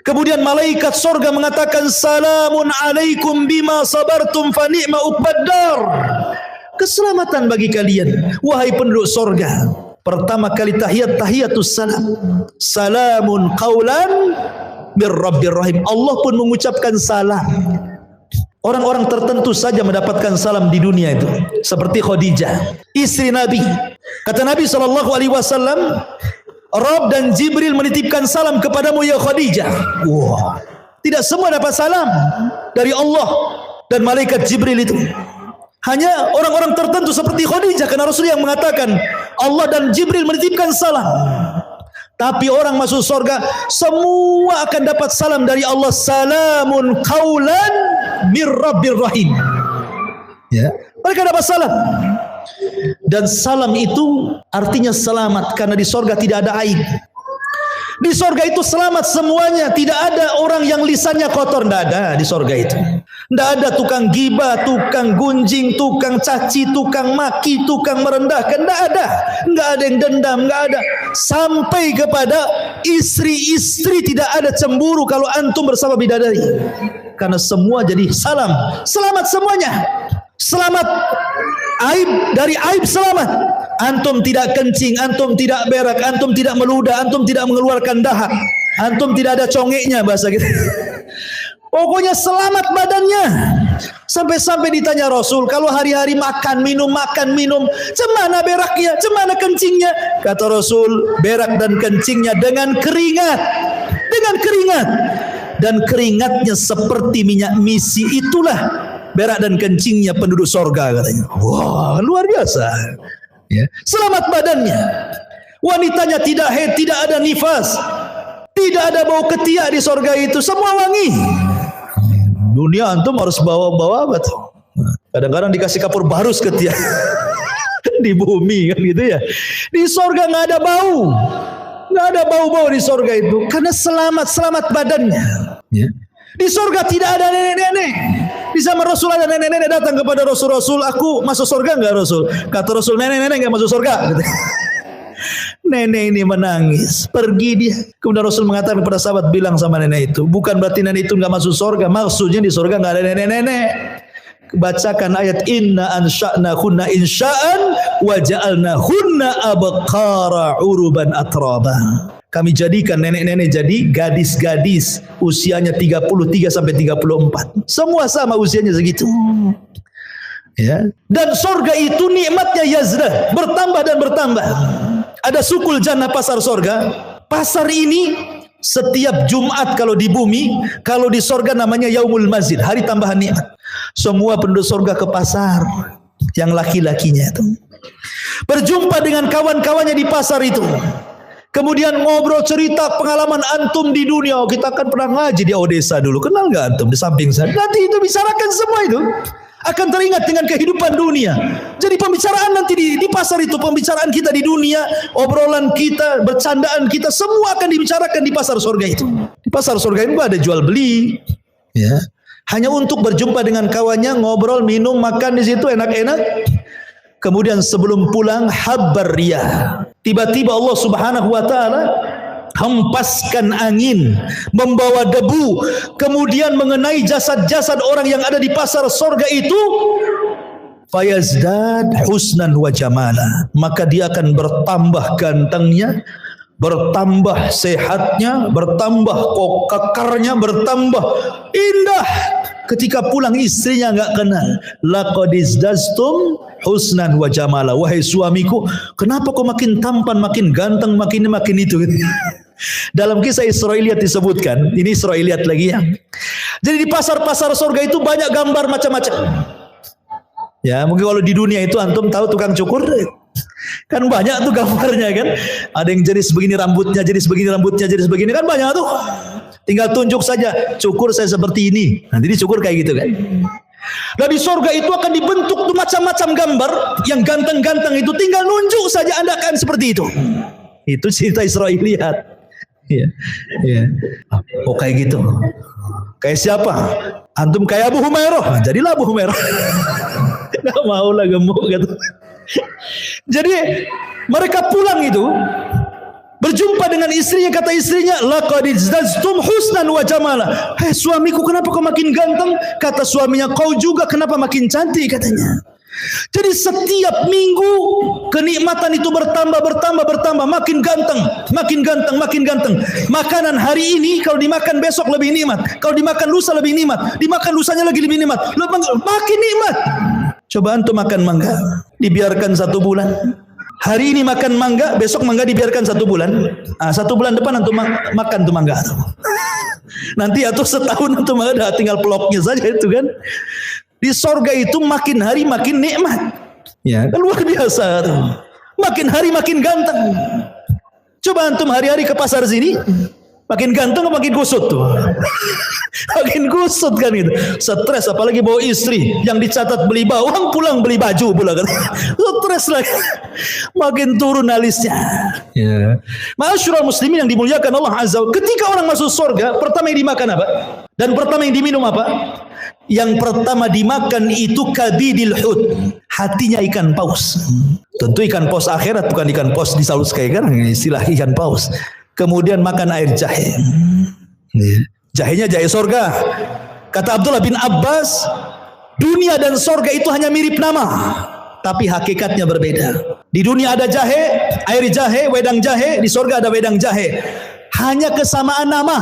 kemudian malaikat surga mengatakan, salamun alaikum bima sabartum fa ni'ma uqbaddar. Keselamatan bagi kalian, wahai penduduk sorga. Pertama kali tahiyatus salam. Salamun qaulan mir rabbir rahim. Allah pun mengucapkan salam. Orang-orang tertentu saja mendapatkan salam di dunia itu. Seperti Khadijah, istri Nabi. Kata Nabi SAW, Rabb dan Jibril menitipkan salam kepadamu ya Khadijah. Wah, tidak semua dapat salam dari Allah dan malaikat Jibril itu. Hanya orang-orang tertentu seperti Khadijah, karena Rasul yang mengatakan Allah dan Jibril menitipkan salam. Tapi orang masuk surga semua akan dapat salam dari Allah. Salamun qaulan mir rabbir rahim. Ya, mereka dapat salam. Dan salam itu artinya selamat, karena di surga tidak ada aib. Di surga itu selamat semuanya, tidak ada orang yang lisannya kotor, tidak ada di surga itu. Tidak ada tukang gibah, tukang gunjing, tukang caci, tukang maki, tukang merendahkan, tidak ada. Tidak ada yang dendam, tidak ada. Sampai kepada istri-istri tidak ada cemburu kalau antum bersama bidadari. Karena semua jadi salam, selamat semuanya. Selamat aib, dari aib selamat. Antum tidak kencing, antum tidak berak, antum tidak meludah, antum tidak mengeluarkan dahak, antum tidak ada congeknya, bahasa gitu. Pokoknya selamat badannya. Sampai-sampai ditanya Rasul, kalau hari-hari makan minum, cemana beraknya, cemana kencingnya? Kata Rasul, berak dan kencingnya dengan keringat. Dengan keringat. Dan keringatnya seperti minyak misi, itulah berak dan kencingnya penduduk sorga, katanya. Wah, luar biasa. Ya. Selamat badannya. Wanitanya tidak haid, tidak ada nifas, tidak ada bau ketiak di sorga itu, semua wangi. Dunia antum harus bawa-bawa apa tuh? Kadang-kadang dikasih kapur barus ketiak di bumi kan gitu ya. Di sorga nggak ada bau, nggak ada bau-bau di sorga itu, karena selamat badannya. Ya. Di surga tidak ada nenek-nenek. Di zaman Rasul ada nenek-nenek datang kepada Rasul, aku masuk surga enggak Rasul? Kata Rasul, nenek-nenek enggak masuk surga. Nenek ini menangis, pergi dia. Kemudian Rasul mengatakan kepada sahabat, bilang sama nenek itu, bukan berarti nenek itu enggak masuk surga, maksudnya di surga enggak ada nenek-nenek. Bacakan ayat inna ansha'nahunna insha'an wa ja'alnahunna abqara uruban atraba. Kami jadikan nenek-nenek jadi gadis-gadis usianya 33 sampai 34. Semua sama usianya segitu. Ya. Dan surga itu nikmatnya yazdah, bertambah dan bertambah. Ada sukul jannah, pasar surga. Pasar ini setiap Jumat kalau di bumi, kalau di surga namanya yaumul mazid, hari tambahan nikmat. Semua penduduk surga ke pasar, yang laki-lakinya itu berjumpa dengan kawan-kawannya di pasar itu. Kemudian ngobrol cerita pengalaman antum di dunia. Oh, kita kan pernah ngaji di Odessa dulu. Kenal nggak antum di samping saya? Nanti itu bicarakan semua itu. Akan teringat dengan kehidupan dunia. Jadi pembicaraan nanti di pasar itu, pembicaraan kita di dunia, obrolan kita, bercandaan kita, semua akan dibicarakan di pasar surga itu. Di pasar surga itu ada jual beli, ya. Hanya untuk berjumpa dengan kawannya, ngobrol, minum, makan di situ enak-enak. Kemudian sebelum pulang habbar riyah. Tiba-tiba Allah Subhanahu wa taala hempaskan angin, membawa debu, kemudian mengenai jasad-jasad orang yang ada di pasar sorga itu, fayazdad husnan wa jamala, maka dia akan bertambah gantengnya, bertambah sehatnya, bertambah kekarnya, bertambah indah. Ketika pulang istrinya enggak kenal. Laqad izdastum husnan wa jamala. Wahai suamiku, kenapa kau makin tampan, makin ganteng, makin itu gitu. Dalam kisah Israiliyat disebutkan, ini Israiliyat lagi ya. Jadi di pasar-pasar surga itu banyak gambar macam-macam. Ya, mungkin kalau di dunia itu antum tahu tukang cukur kan banyak tuh gambarnya kan. Ada yang jenis begini rambutnya, jenis begini rambutnya, jenis begini kan banyak tuh. Tinggal tunjuk saja, cukur saya seperti ini. Nanti dicukur kayak gitu kan. Nah di surga itu akan dibentuk tuh macam-macam gambar yang ganteng-ganteng itu, tinggal nunjuk saja Anda akan seperti itu. Itu cerita Israiliyat. Ya, ya. Oh kayak gitu. Kayak siapa? Antum kayak Abu Humairah, jadilah Abu Humairah. Nggak mau lah gemuk gitu. Jadi mereka pulang itu berjumpa dengan istrinya, kata istrinya, laqad izdaztum husnan wa jamala. Hei suamiku, kenapa kau makin ganteng? Kata suaminya, kau juga kenapa makin cantik, katanya. Jadi setiap minggu kenikmatan itu bertambah, makin ganteng, makin ganteng, makin ganteng. Makanan hari ini kalau dimakan besok lebih nikmat, kalau dimakan lusa lebih nikmat, dimakan lusanya lagi lebih nikmat, makin nikmat. Coba antum makan mangga, dibiarkan 1 bulan. Hari ini makan mangga, besok mangga dibiarkan 1 bulan. 1 bulan depan antum makan tuh mangga. Nanti atau setahun antum ada tinggal peloknya saja itu kan. Di sorga itu makin hari makin nikmat. Ya, kan luar biasa tuh. Makin hari makin ganteng. Coba antum hari-hari ke pasar sini, makin ganteng atau makin kusut tuh? Makin kusut kan itu. Stres apalagi bawa istri yang dicatat beli bawang, pulang beli baju pula kan. Stres lagi. Makin turun alisnya. Ya. Ma'asyiral muslimin yang dimuliakan Allah Azza wa Jalla, ketika orang masuk surga, pertama yang dimakan apa? Dan pertama yang diminum apa? Yang pertama dimakan itu kabidil hut, hatinya ikan paus. Tentu ikan paus akhirat, bukan ikan paus di Salus kayak kan, istilah ikan paus. Kemudian makan air jahe. Jahenya jahe sorga. Kata Abdullah bin Abbas, dunia dan sorga itu hanya mirip nama, tapi hakikatnya berbeda. Di dunia ada jahe, air jahe, wedang jahe. Di sorga ada wedang jahe. Hanya kesamaan nama,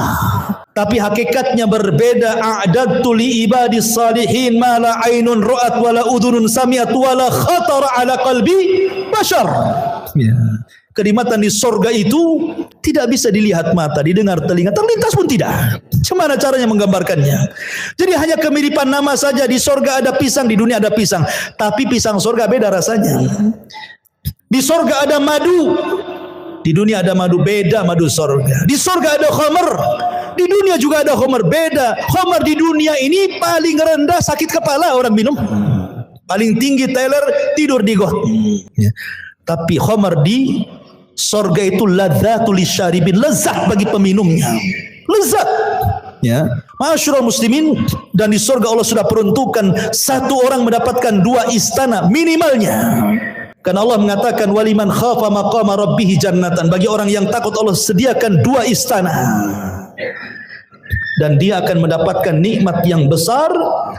tapi hakikatnya berbeda. A'dadtu li ibadis salihin ma la ainun ra'at wa la udhunun sami'at wa la khatara ala qalbi bashar. Ya. Kenikmatan di sorga itu tidak bisa dilihat mata, didengar telinga, terlintas pun tidak. Bagaimana caranya menggambarkannya? Jadi hanya kemiripan nama saja. Di sorga ada pisang, di dunia ada pisang, tapi pisang sorga beda rasanya. Di sorga ada madu, di dunia ada madu, beda madu sorga. Di sorga ada khamar, di dunia juga ada khamar, beda. Khamar di dunia ini paling rendah sakit kepala orang minum, paling tinggi teler tidur di got. Ya. Tapi khamar di sorga itu ladzatul lisyaribin, lezat bagi peminumnya, lezat. Ya, ma'asyiral muslimin, dan di sorga Allah sudah peruntukkan 1 orang mendapatkan 2 istana minimalnya. Karena Allah mengatakan waliman khafa maqama rabbih jannatan, bagi orang yang takut Allah sediakan 2 istana. Dan dia akan mendapatkan nikmat yang besar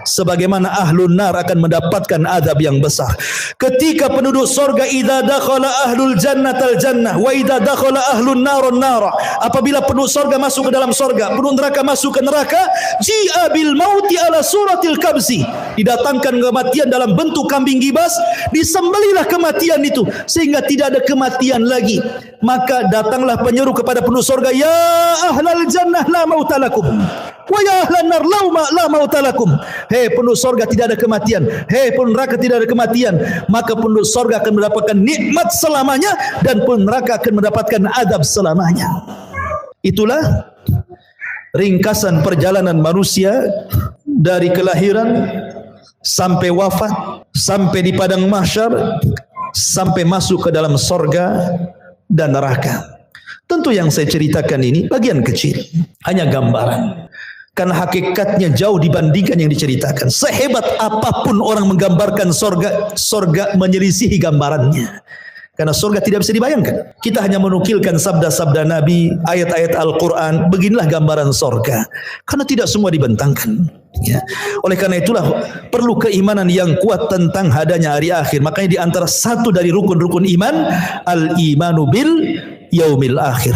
sebagaimana ahlun nar akan mendapatkan azab yang besar. Ketika penduduk sorga, idza dakhala ahlul jannatal jannah wa idza dakhala ahlun narun nara, apabila penduduk sorga masuk ke dalam sorga, penduduk neraka masuk ke neraka, ji'a bil mauti ala suratil kabsi, didatangkan kematian dalam bentuk kambing gibas, disembelihlah kematian itu sehingga tidak ada kematian lagi. Maka datanglah penyeru kepada penduduk sorga, ya ahlal jannah la mautalakum, Wa ya ahlan nar la mauta lakum. Hei penduduk surga tidak ada kematian. Hei penduduk neraka tidak ada kematian. Maka penduduk surga akan mendapatkan nikmat selamanya dan penduduk neraka akan mendapatkan azab selamanya. Itulah ringkasan perjalanan manusia dari kelahiran sampai wafat, sampai di padang mahsyar, sampai masuk ke dalam surga dan neraka. Tentu yang saya ceritakan ini bagian kecil, hanya gambaran. Karena hakikatnya jauh dibandingkan yang diceritakan. Sehebat apapun orang menggambarkan surga menyelisihi gambarannya. Karena surga tidak bisa dibayangkan. Kita hanya menukilkan sabda-sabda Nabi, ayat-ayat Al-Quran. Beginilah gambaran surga. Karena tidak semua dibentangkan. Ya. Oleh karena itulah perlu keimanan yang kuat tentang adanya hari akhir. Makanya di antara satu dari rukun-rukun iman, al-imanu bil yaumil akhir.